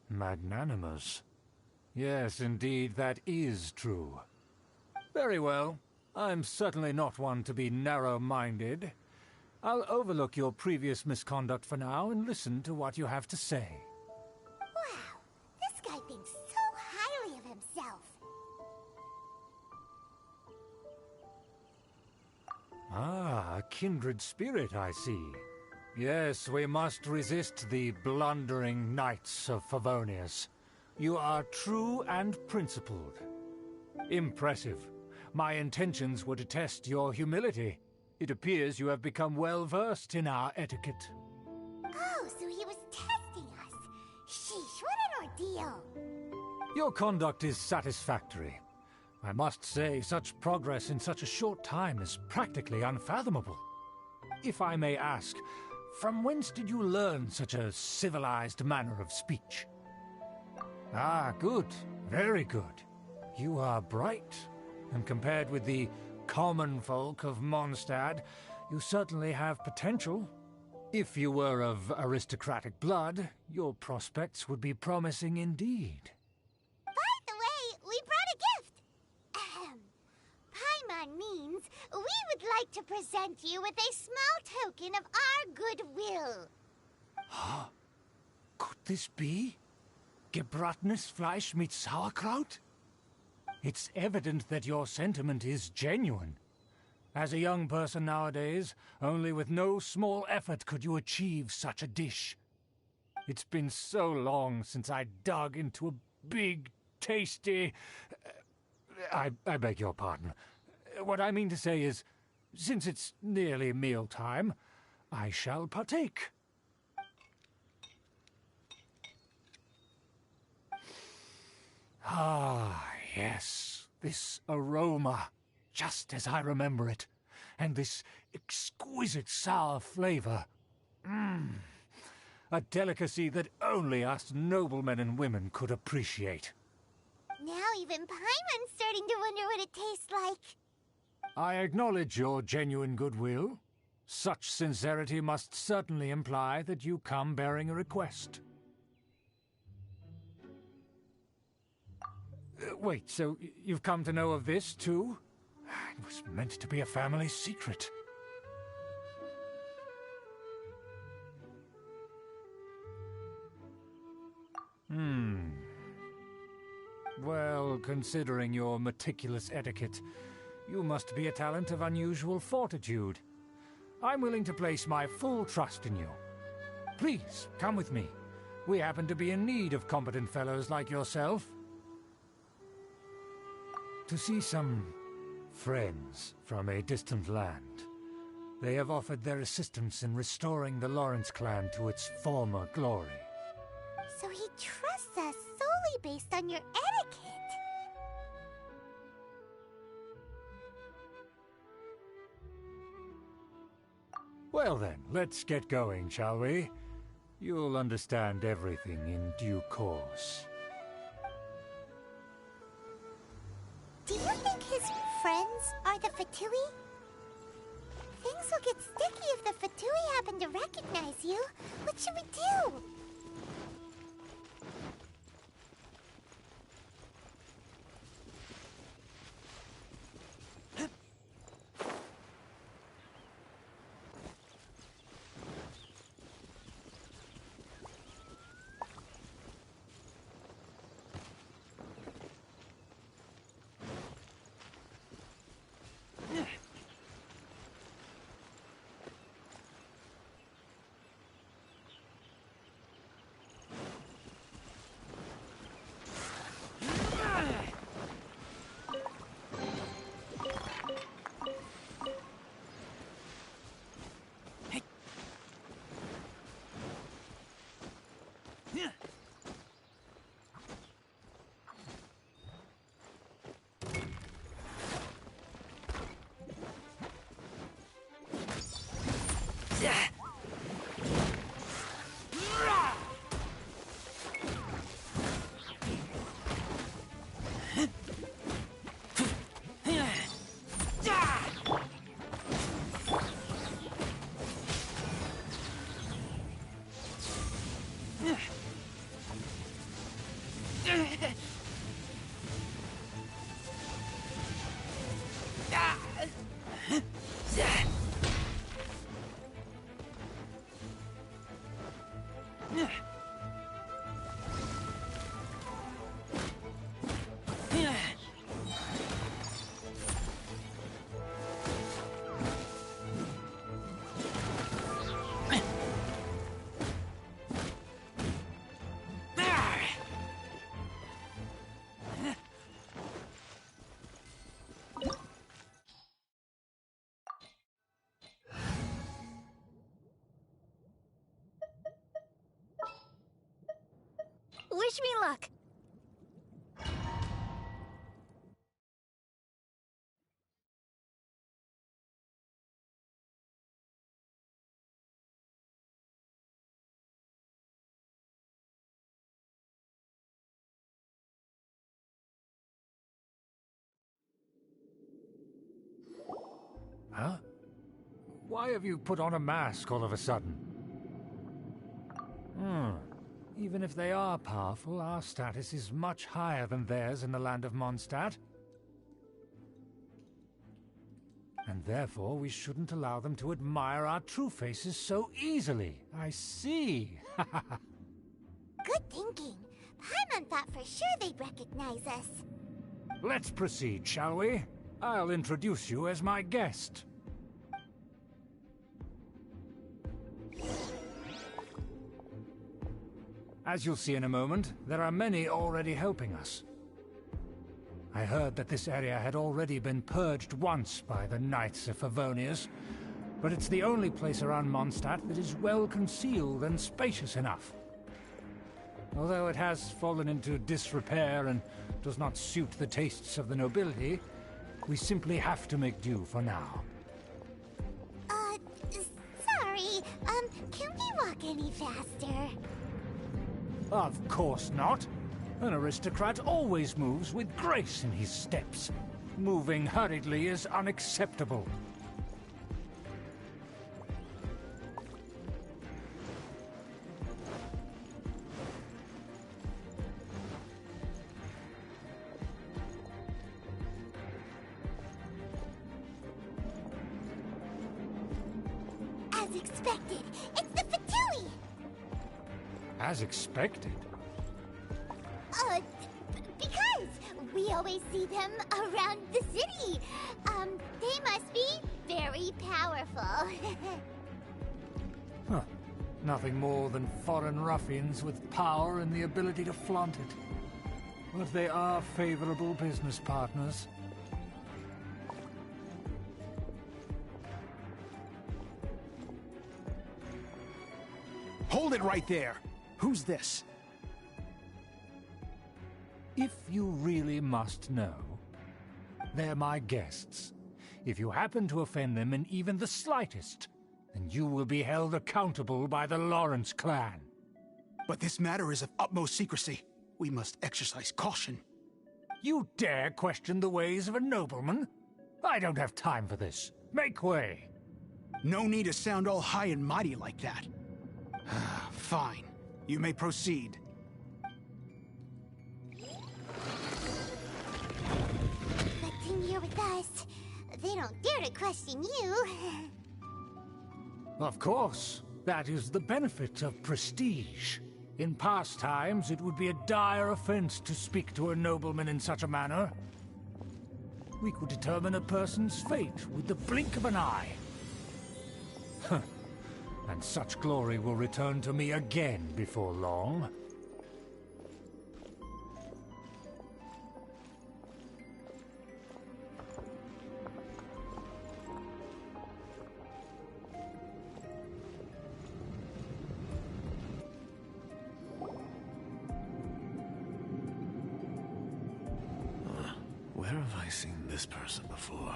Magnanimous. Yes, indeed, that is true. Very well. I'm certainly not one to be narrow-minded. I'll overlook your previous misconduct for now and listen to what you have to say. Wow, this guy thinks so highly of himself. Ah, a kindred spirit, I see. Yes, we must resist the blundering knights of Favonius. You are true and principled. Impressive. My intentions were to test your humility. It appears you have become well-versed in our etiquette. Oh, so he was testing us. Sheesh, what an ordeal. Your conduct is satisfactory. I must say, such progress in such a short time is practically unfathomable. If I may ask, from whence did you learn such a civilized manner of speech? Ah, good. Very good. You are bright, and compared with the common folk of Mondstadt, you certainly have potential. If you were of aristocratic blood, your prospects would be promising indeed. By the way, we brought a gift. Paimon means we would like to present you with a small token of our goodwill. Huh? Could this be? Gebratenes Fleisch mit Sauerkraut? It's evident that your sentiment is genuine. As a young person nowadays, only with no small effort could you achieve such a dish. It's been so long since I dug into a big, tasty... I beg your pardon. What I mean to say is, since it's nearly mealtime, I shall partake. Ah, yes. This aroma, just as I remember it. And this exquisite sour flavor. A delicacy that only us noblemen and women could appreciate. Now even Paimon's starting to wonder what it tastes like. I acknowledge your genuine goodwill. Such sincerity must certainly imply that you come bearing a request. Wait, so you've come to know of this, too? It was meant to be a family secret. Well, considering your meticulous etiquette, you must be a talent of unusual fortitude. I'm willing to place my full trust in you. Please, come with me. We happen to be in need of competent fellows like yourself. To see some friends from a distant land. They have offered their assistance in restoring the Lawrence clan to its former glory. So he trusts us solely based on your etiquette. Well then, let's get going, shall we? You'll understand everything in due course. Do you think his friends are the Fatui? Things will get sticky if the Fatui happen to recognize you. What should we do? Wish me luck. Huh? Why have you put on a mask all of a sudden? Even if they are powerful, our status is much higher than theirs in the land of Mondstadt. And therefore, we shouldn't allow them to admire our true faces so easily. I see. Good thinking. Paimon thought for sure they'd recognize us. Let's proceed, shall we? I'll introduce you as my guest. As you'll see in a moment, there are many already helping us. I heard that this area had already been purged once by the Knights of Favonius, but it's the only place around Mondstadt that is well concealed and spacious enough. Although it has fallen into disrepair and does not suit the tastes of the nobility, we simply have to make do for now. Sorry, can we walk any faster? Of course not. An aristocrat always moves with grace in his steps. Moving hurriedly is unacceptable. As expected, it's the Fatui! As expected? Because we always see them around the city. They must be very powerful. Huh. Nothing more than foreign ruffians with power and the ability to flaunt it. But they are favorable business partners. Hold it right there! Who's this? If you really must know, they're my guests. If you happen to offend them in even the slightest, then you will be held accountable by the Lawrence clan. But this matter is of utmost secrecy. We must exercise caution. You dare question the ways of a nobleman? I don't have time for this. Make way. No need to sound all high and mighty like that. Fine. You may proceed. Good thing you're with us. They don't dare to question you. Of course. That is the benefit of prestige. In past times, it would be a dire offense to speak to a nobleman in such a manner. We could determine a person's fate with the blink of an eye. And such glory will return to me again before long. Where have I seen this person before?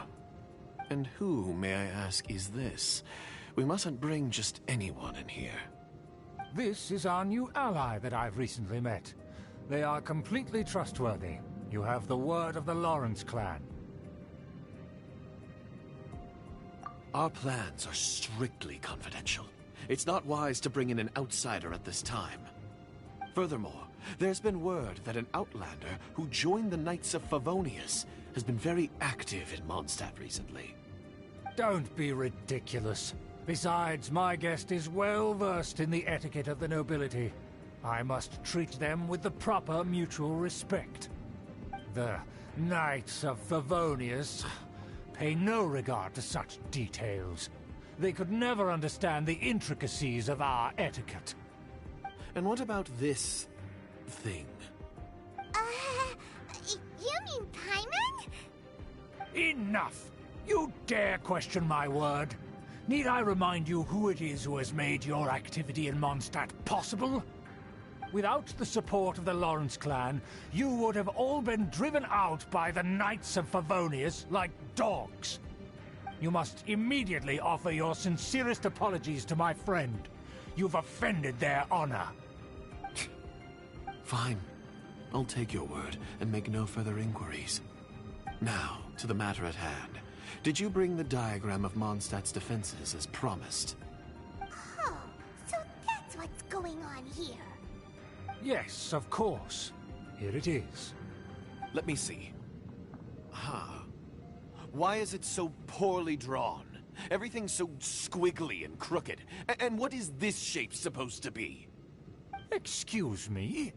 And who, may I ask, is this? We mustn't bring just anyone in here. This is our new ally that I've recently met. They are completely trustworthy. You have the word of the Lawrence clan. Our plans are strictly confidential. It's not wise to bring in an outsider at this time. Furthermore, there's been word that an outlander who joined the Knights of Favonius has been very active in Mondstadt recently. Don't be ridiculous. Besides, my guest is well versed in the etiquette of the nobility. I must treat them with the proper mutual respect. The Knights of Favonius pay no regard to such details. They could never understand the intricacies of our etiquette. And what about this thing? You mean Paimon? Enough! You dare question my word? Need I remind you who it is who has made your activity in Mondstadt possible? Without the support of the Lawrence clan, you would have all been driven out by the Knights of Favonius like dogs. You must immediately offer your sincerest apologies to my friend. You've offended their honor. Fine. I'll take your word and make no further inquiries. Now, to the matter at hand. Did you bring the diagram of Mondstadt's defenses as promised? Oh, so that's what's going on here. Yes, of course. Here it is. Let me see. Why is it so poorly drawn? Everything's so squiggly and crooked. And what is this shape supposed to be? Excuse me?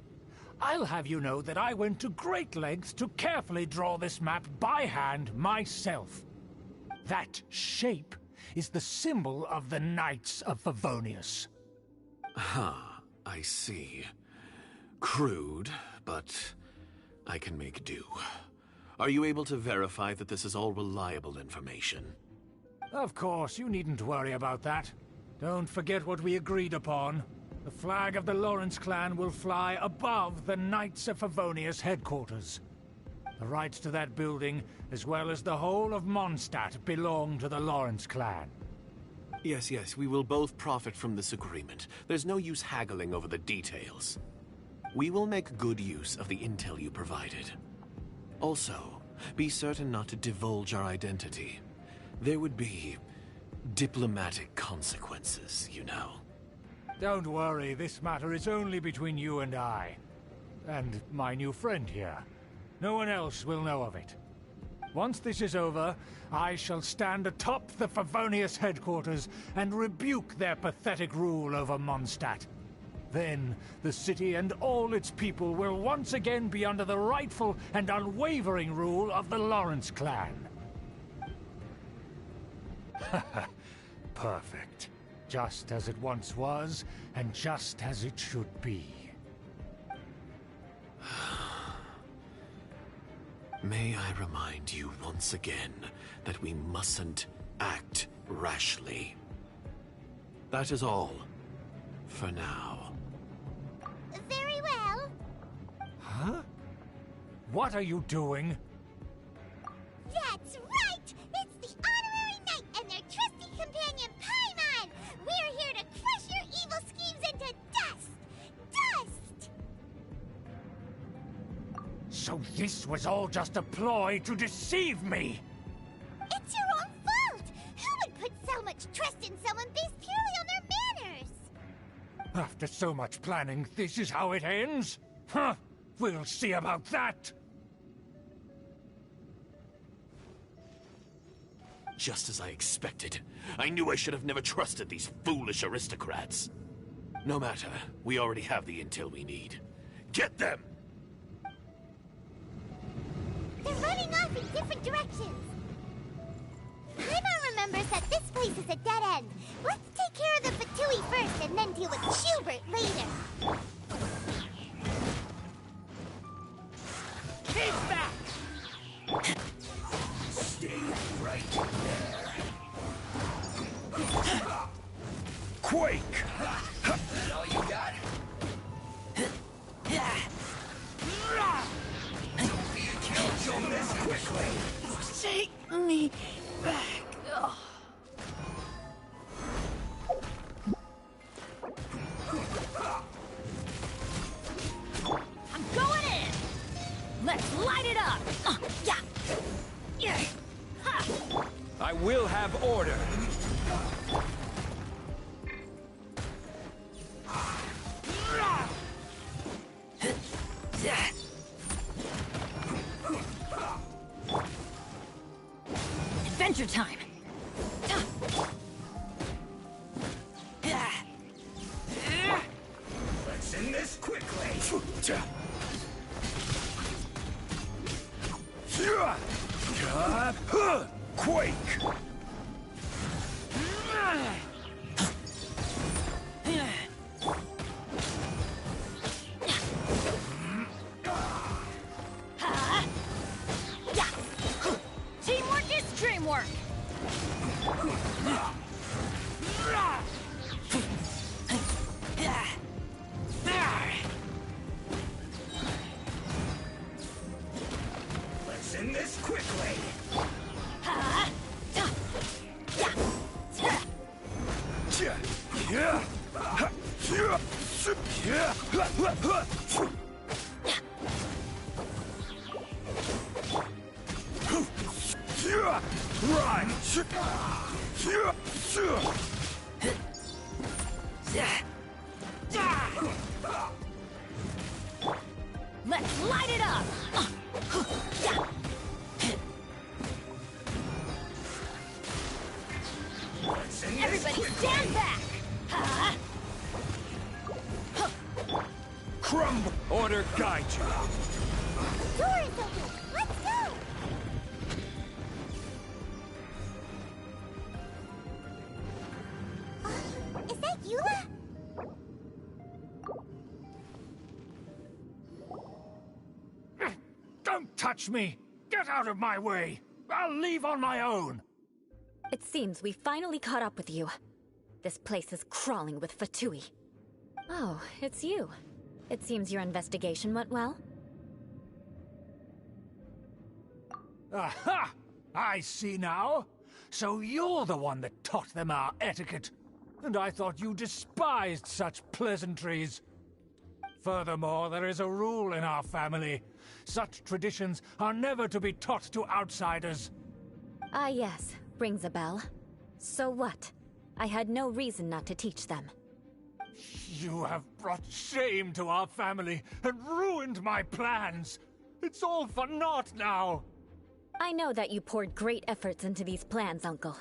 I'll have you know that I went to great lengths to carefully draw this map by hand myself. That shape is the symbol of the Knights of Favonius. I see. Crude, but I can make do. Are you able to verify that this is all reliable information? Of course, you needn't worry about that. Don't forget what we agreed upon. The flag of the Lawrence clan will fly above the Knights of Favonius headquarters. The rights to that building, as well as the whole of Mondstadt, belong to the Lawrence clan. Yes, we will both profit from this agreement. There's no use haggling over the details. We will make good use of the intel you provided. Also, be certain not to divulge our identity. There would be diplomatic consequences, you know. Don't worry, this matter is only between you and I. And my new friend here. No one else will know of it. Once this is over, I shall stand atop the Favonius headquarters and rebuke their pathetic rule over Mondstadt. Then, the city and all its people will once again be under the rightful and unwavering rule of the Lawrence clan. Perfect. Just as it once was, and just as it should be. May I remind you once again that we mustn't act rashly. That is all, for now. Very well. Huh? What are you doing? That's right! It's the Honorary Knight and their trusty companion, Paimon! We're here to crush your evil schemes into dust! Dust! So this was all just a ploy to deceive me! It's your own fault! Who would put so much trust in someone based purely on their manners? After so much planning, this is how it ends? Huh? We'll see about that! Just as I expected. I knew I should have never trusted these foolish aristocrats. No matter, we already have the intel we need. Get them! They're running off in different directions. Paimon remembers that this place is a dead end. Let's take care of the Fatui first and then deal with Schubert later. Keep back! Stay right there. Quake! That all you got? Don't be a killjoy this quickly. Take me back. Ugh. I'm going in. Let's light it up. Yeah. Yeah. Ha. I will have order. Adventure time. Let's end this quickly. Quake! Teamwork is dreamwork. Let's end this quickly. Let's light it up. Let's end this Everybody quickly. stand back. Crumb! Order guide you. The door is open. Let's go. Is that Eula? Don't touch me! Get out of my way! I'll leave on my own! It seems we finally caught up with you. This place is crawling with Fatui. Oh, it's you. It seems your investigation went well. Aha! I see now. So you're the one that taught them our etiquette. And I thought you despised such pleasantries. Furthermore, there is a rule in our family. Such traditions are never to be taught to outsiders. Ah, yes. Rings a bell. So what? I had no reason not to teach them. You have brought shame to our family and ruined my plans. It's all for naught now. I know that you poured great efforts into these plans, Uncle.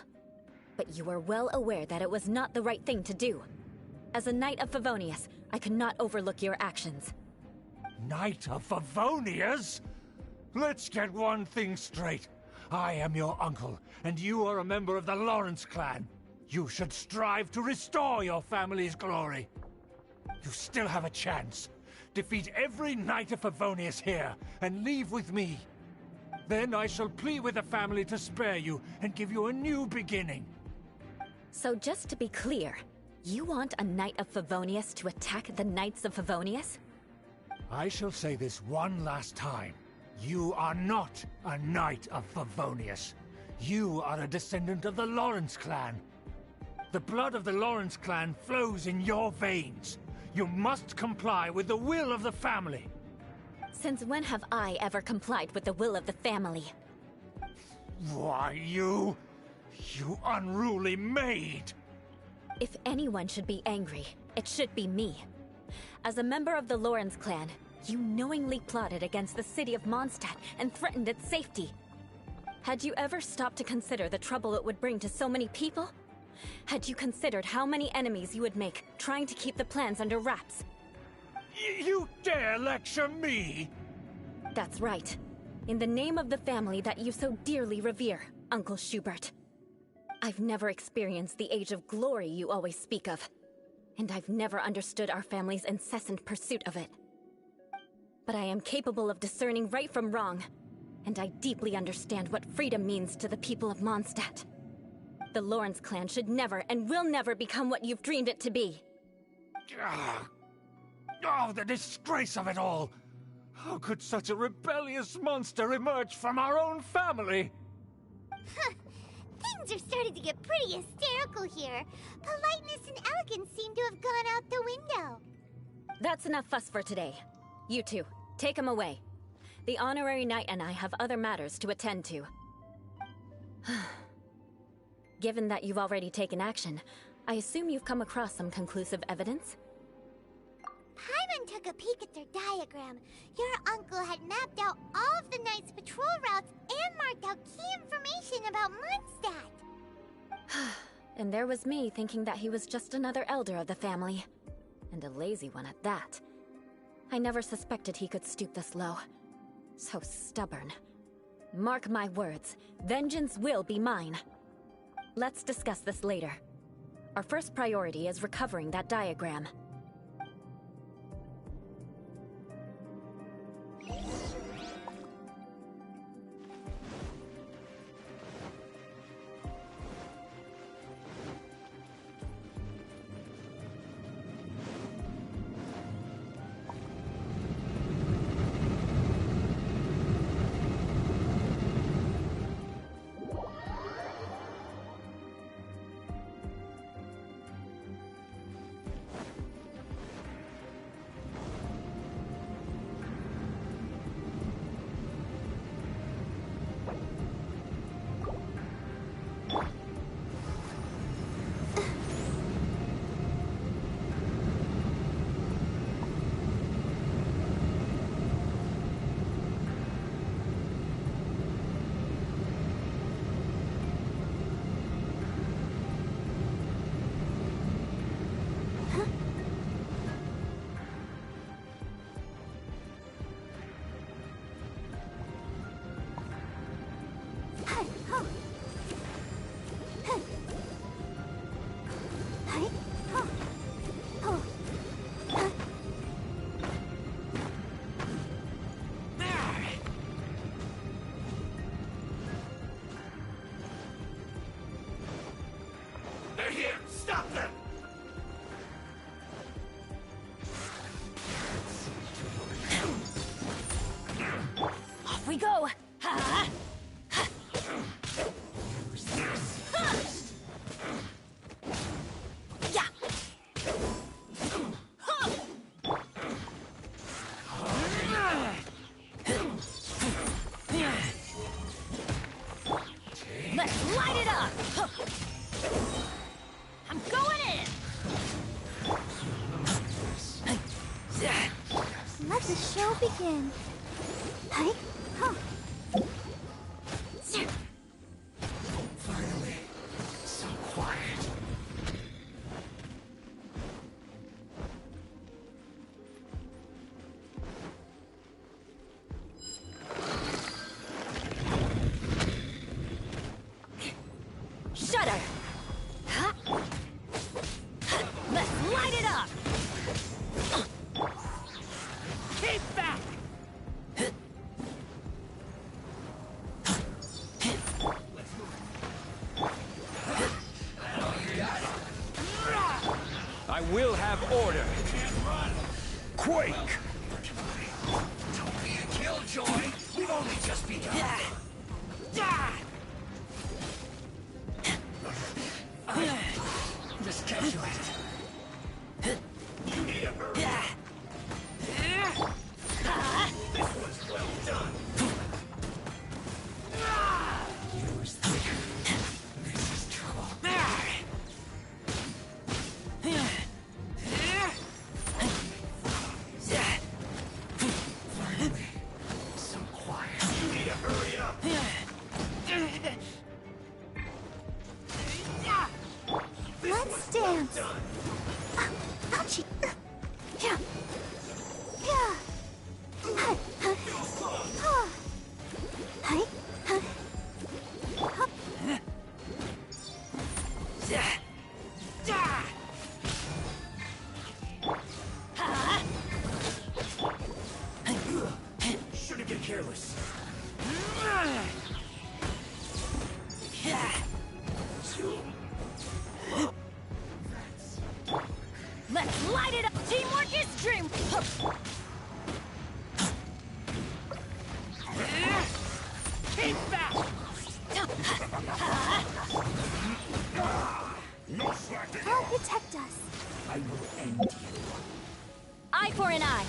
But you were well aware that it was not the right thing to do. As a Knight of Favonius, I could not overlook your actions. Knight of Favonius? Let's get one thing straight. I am your uncle, and you are a member of the Lawrence clan. You should strive to restore your family's glory. You still have a chance. Defeat every Knight of Favonius here, and leave with me. Then I shall plead with the family to spare you and give you a new beginning. So just to be clear, you want a Knight of Favonius to attack the Knights of Favonius? I shall say this one last time. You are not a Knight of Favonius. You are a descendant of the Lawrence clan. The blood of the Lawrence clan flows in your veins. You must comply with the will of the family. Since when have I ever complied with the will of the family? Why, you unruly maid! If anyone should be angry, it should be me. As a member of the Lawrence clan, you knowingly plotted against the city of Mondstadt and threatened its safety. Had you ever stopped to consider the trouble it would bring to so many people? Had you considered how many enemies you would make trying to keep the plans under wraps? You dare lecture me? That's right. In the name of the family that you so dearly revere, Uncle Schubert. I've never experienced the age of glory you always speak of, and I've never understood our family's incessant pursuit of it. But I am capable of discerning right from wrong, and I deeply understand what freedom means to the people of Mondstadt. The Lawrence clan should never and will never become what you've dreamed it to be. Oh, the disgrace of it all! How could such a rebellious monster emerge from our own family? Things are starting to get pretty hysterical here. Politeness and elegance seem to have gone out the window. That's enough fuss for today. You two, take him away. The honorary knight and I have other matters to attend to. Given that you've already taken action, I assume you've come across some conclusive evidence? Paimon took a peek at their diagram. Your uncle had mapped out all of the Knight's patrol routes and marked out key information about Mondstadt. And there was me thinking that he was just another elder of the family. And a lazy one at that. I never suspected he could stoop this low. So stubborn. Mark my words, vengeance will be mine. Let's discuss this later. Our first priority is recovering that diagram. begin. Hi. Huh. Finally, some quiet. Shudder! Let's light it up! Keep back! I will have order. Quake! Don't be a killjoy. We've only just begun. Just get to it. You need a hurry. This one's well done. Use thicker. This is trouble. Finally, some quiet. You need to hurry up. Let's dance. Ouchie. Yeah. Yeah. Hi. Hi. Shouldn't get careless. Let's light it up! Teamwork is dream! Keep back! No slacking Help off. protect us. I will end you. Eye for an eye!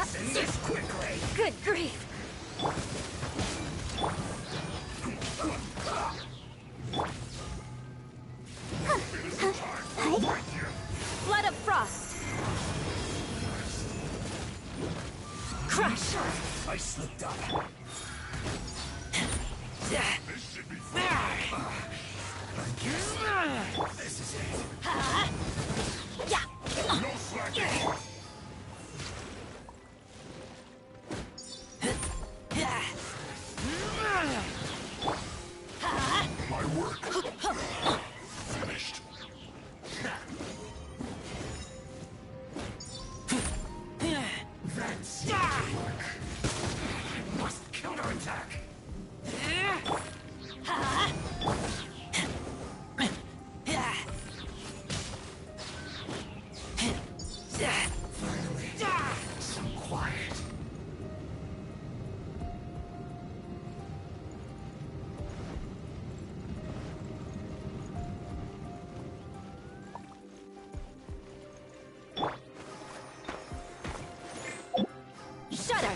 Send this quickly. Good grief! Flood of frost! Crush! I slipped up. This should be fun. I guess this is it. No slacking off. My work finished. That's work. I must counterattack. Finally, some quiet. Shudder!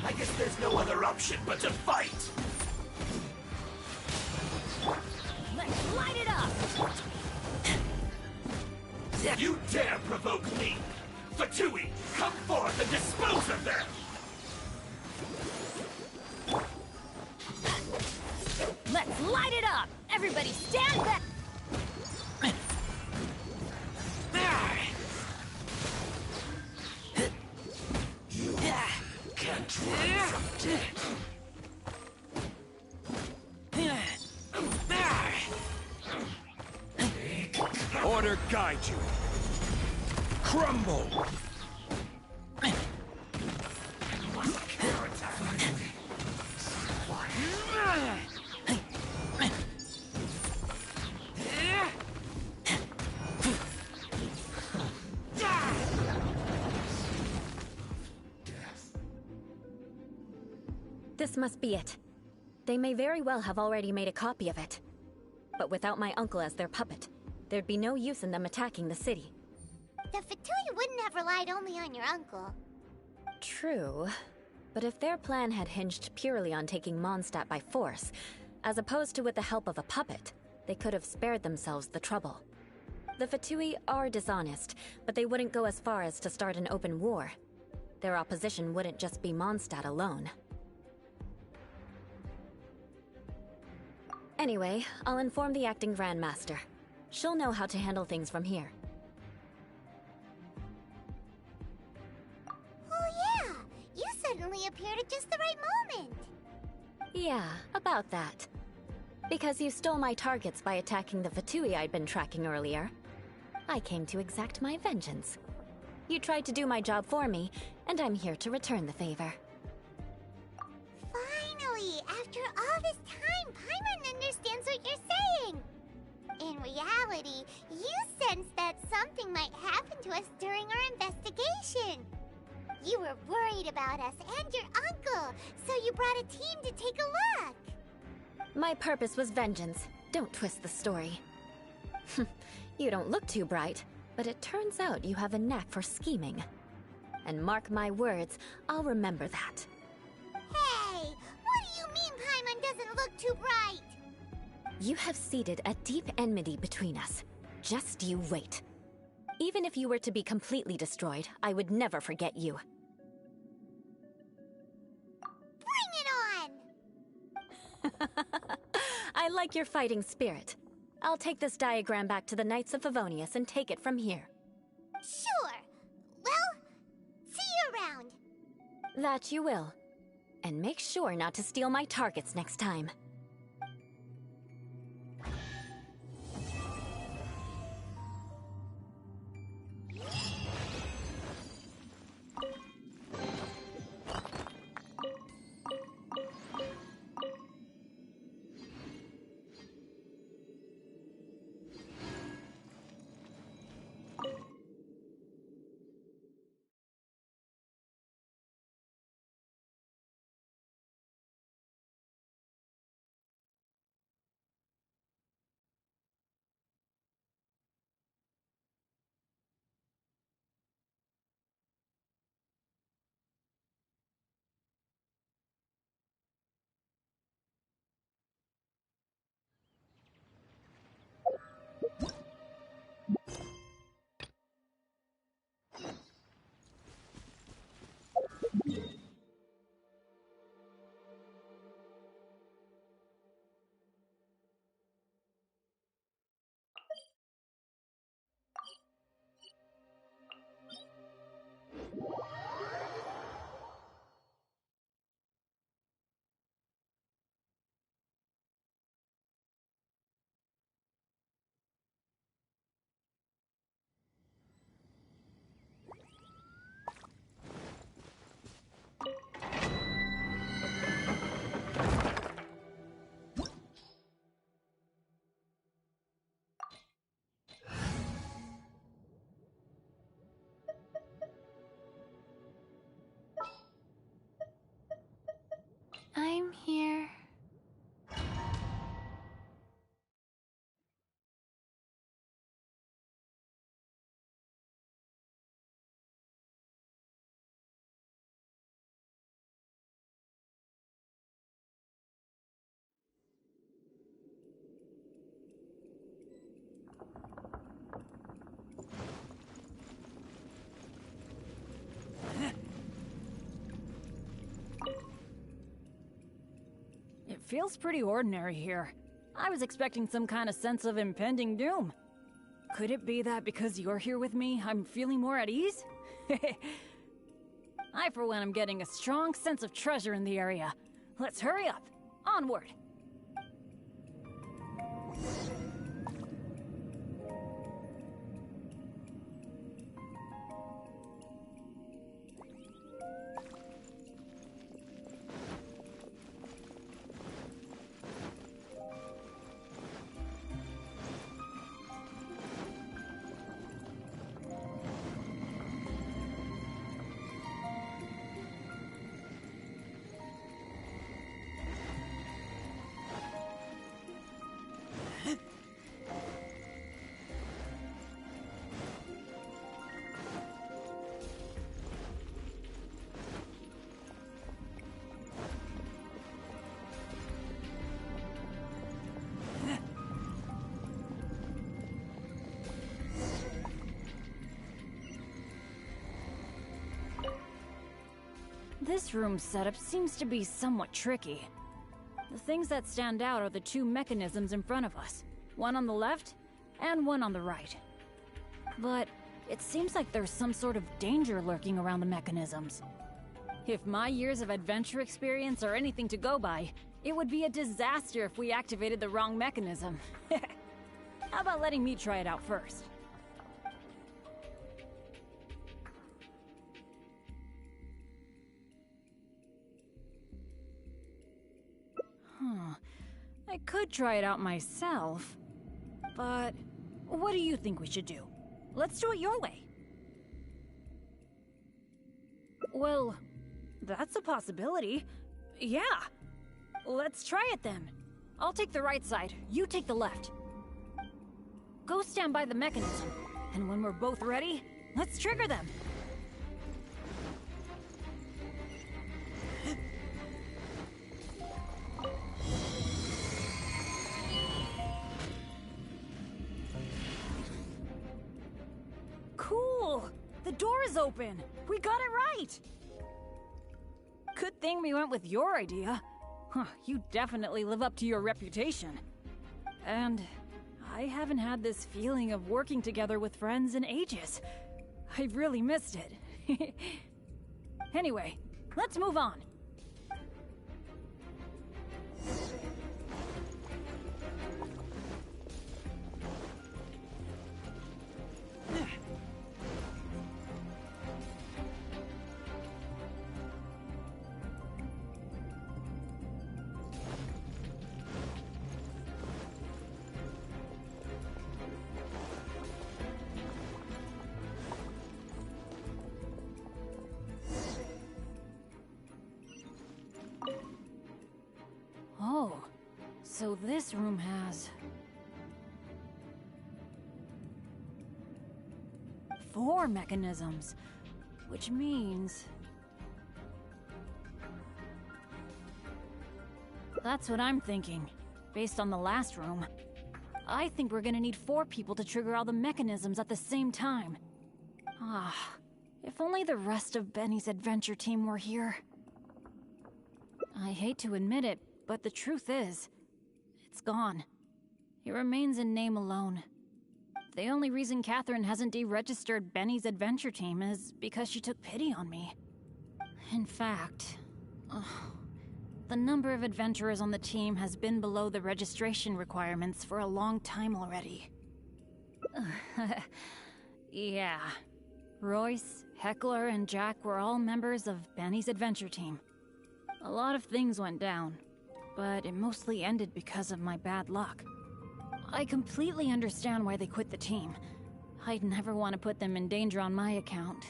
I guess there's no other option but to fight! Let's light it up! You dare provoke me! Fatui, come forth and dispose of them! Order guide you. Crumble! This must be it. They may very well have already made a copy of it. But without my uncle as their puppet, there'd be no use in them attacking the city. The Fatui wouldn't have relied only on your uncle. True. But if their plan had hinged purely on taking Mondstadt by force, as opposed to with the help of a puppet, they could have spared themselves the trouble. The Fatui are dishonest, but they wouldn't go as far as to start an open war. Their opposition wouldn't just be Mondstadt alone. Anyway, I'll inform the acting Grandmaster. She'll know how to handle things from here. Oh yeah! You suddenly appeared at just the right moment! Yeah, about that. Because you stole my targets by attacking the Fatui I'd been tracking earlier. I came to exact my vengeance. You tried to do my job for me, and I'm here to return the favor. Finally! After all this time, Paimon understands what you're saying! In reality, you sensed that something might happen to us during our investigation. You were worried about us and your uncle, so you brought a team to take a look. My purpose was vengeance. Don't twist the story. You don't look too bright, but it turns out you have a knack for scheming. And mark my words, I'll remember that. Hey! What do you mean Paimon doesn't look too bright? You have seeded a deep enmity between us. Just you wait. Even if you were to be completely destroyed, I would never forget you. Bring it on! I like your fighting spirit. I'll take this diagram back to the Knights of Favonius and take it from here. Sure. Well, see you around. That you will. And make sure not to steal my targets next time. I'm here. It feels pretty ordinary here. I was expecting some kind of sense of impending doom. Could it be that because you're here with me, I'm feeling more at ease? I, for one, am getting a strong sense of treasure in the area. Let's hurry up. Onward. This room setup seems to be somewhat tricky. The things that stand out are the two mechanisms in front of us. One on the left, and one on the right. But it seems like there's some sort of danger lurking around the mechanisms. If my years of adventure experience are anything to go by, it would be a disaster if we activated the wrong mechanism. How about letting me try it out first? I could try it out myself, but what do you think we should do? Let's do it your way. Well, that's a possibility. Yeah. Let's try it then. I'll take the right side, you take the left. Go stand by the mechanism, and when we're both ready, let's trigger them. Cool! The door is open! We got it right! Good thing we went with your idea. Huh, you definitely live up to your reputation. And I haven't had this feeling of working together with friends in ages. I've really missed it. Anyway, let's move on. Oh, so this room has 4 mechanisms, which means that's what I'm thinking, based on the last room. I think we're gonna need 4 people to trigger all the mechanisms at the same time. Ah, if only the rest of Benny's adventure team were here. I hate to admit it, but the truth is, it's gone. It remains in name alone. The only reason Catherine hasn't deregistered Benny's adventure team is because she took pity on me. In fact, the number of adventurers on the team has been below the registration requirements for a long time already. Yeah. Royce, Heckler, and Jack were all members of Benny's adventure team. A lot of things went down, but it mostly ended because of my bad luck. I completely understand why they quit the team. I'd never want to put them in danger on my account.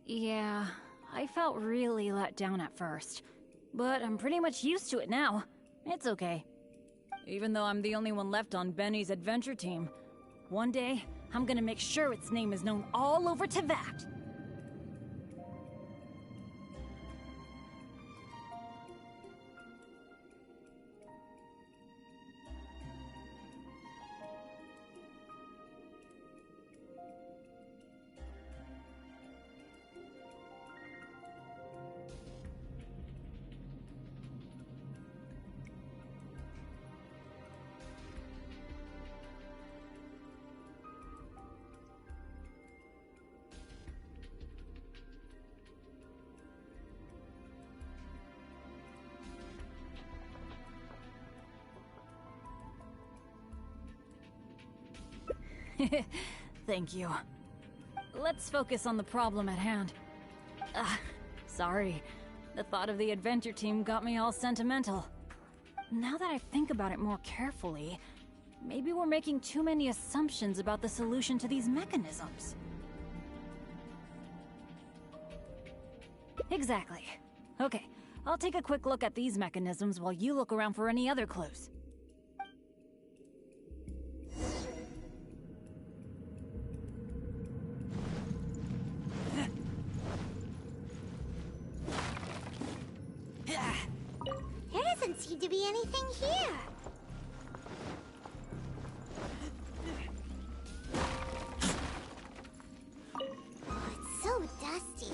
Yeah, I felt really let down at first, but I'm pretty much used to it now. It's okay. Even though I'm the only one left on Benny's adventure team, one day, I'm gonna make sure its name is known all over Teyvat. Thank you. Let's focus on the problem at hand. Sorry. The thought of the adventure team got me all sentimental. Now that I think about it more carefully, maybe we're making too many assumptions about the solution to these mechanisms. Exactly. Okay, I'll take a quick look at these mechanisms while you look around for any other clues. There doesn't seem to be anything here. Oh, it's so dusty.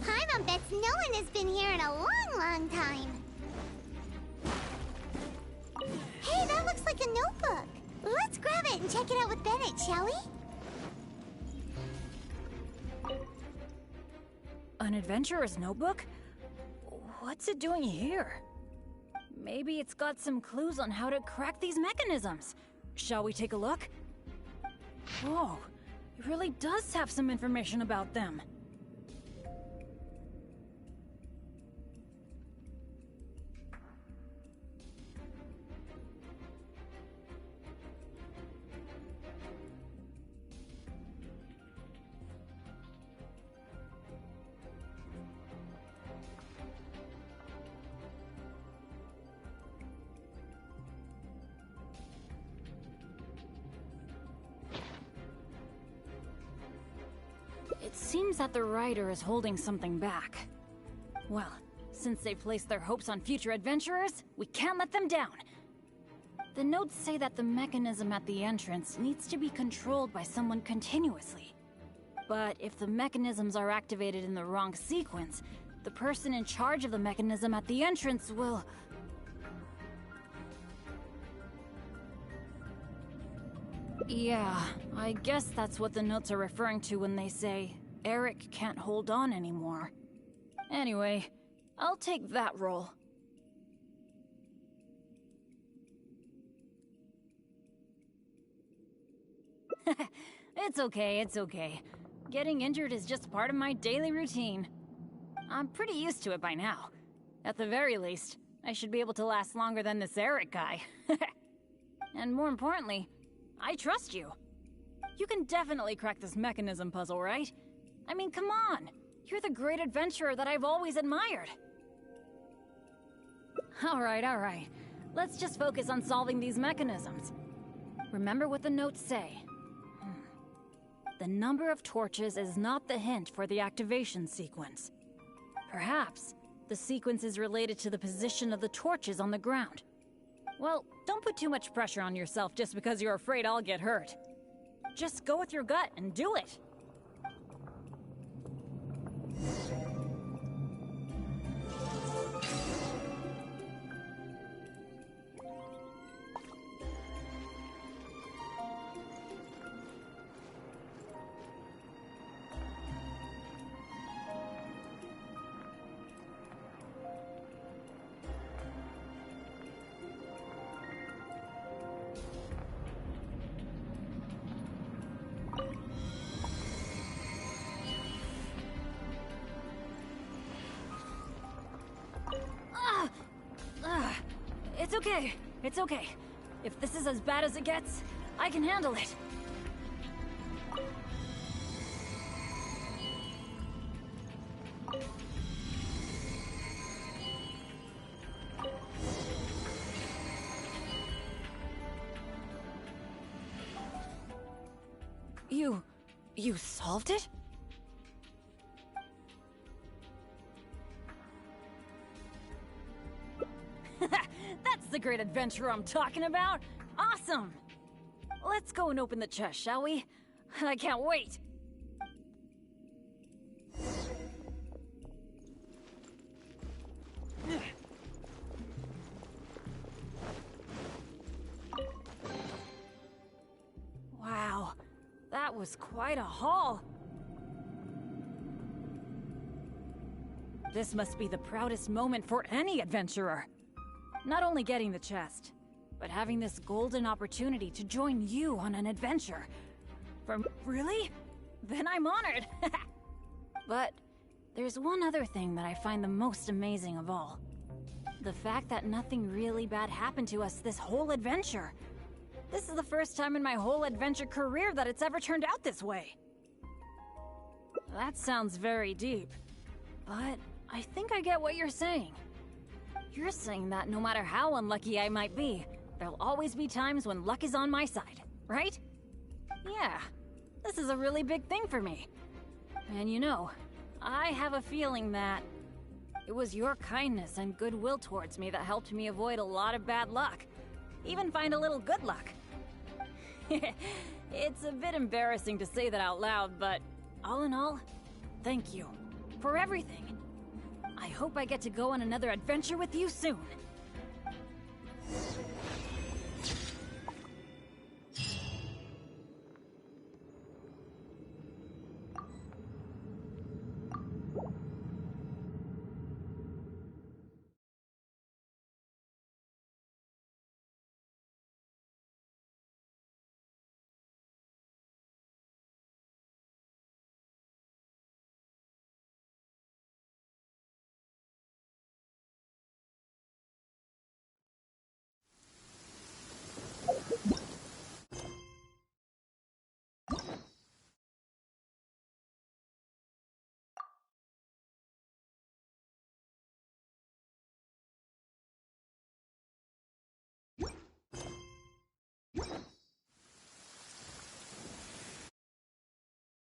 Paimon bets no one has been here in a long time. Hey, that looks like a notebook. Let's grab it and check it out with Bennett, shall we? An adventurer's notebook? What's it doing here? Maybe it's got some clues on how to crack these mechanisms. Shall we take a look? Whoa, it really does have some information about them. It seems that the writer is holding something back. Well, since they placed their hopes on future adventurers, we can't let them down. The notes say that the mechanism at the entrance needs to be controlled by someone continuously. But if the mechanisms are activated in the wrong sequence, the person in charge of the mechanism at the entrance will... Yeah, I guess that's what the notes are referring to when they say, Eric can't hold on anymore. Anyway, I'll take that role. It's okay, it's okay. Getting injured is just part of my daily routine. I'm pretty used to it by now. At the very least, I should be able to last longer than this Eric guy. And more importantly, I trust you. You can definitely crack this mechanism puzzle, right? I mean, come on! You're the great adventurer that I've always admired. Alright. Let's just focus on solving these mechanisms. Remember what the notes say. The number of torches is not the hint for the activation sequence. Perhaps the sequence is related to the position of the torches on the ground. Well, don't put too much pressure on yourself just because you're afraid I'll get hurt. Just go with your gut and do it. It's okay. If this is as bad as it gets, I can handle it. You solved it? That's the great adventure I'm talking about! Awesome! Let's go and open the chest, shall we? I can't wait! Wow, that was quite a haul! This must be the proudest moment for any adventurer. Not only getting the chest, but having this golden opportunity to join you on an adventure. Really? Then I'm honored. But there's one other thing that I find the most amazing of all. The fact that nothing really bad happened to us this whole adventure. This is the first time in my whole adventure career that it's ever turned out this way. That sounds very deep, but I think I get what you're saying. You're saying that no matter how unlucky I might be, there'll always be times when luck is on my side, right? Yeah, this is a really big thing for me. And you know, I have a feeling that it was your kindness and goodwill towards me that helped me avoid a lot of bad luck. Even find a little good luck. It's a bit embarrassing to say that out loud, but all in all, thank you for everything. I hope I get to go on another adventure with you soon.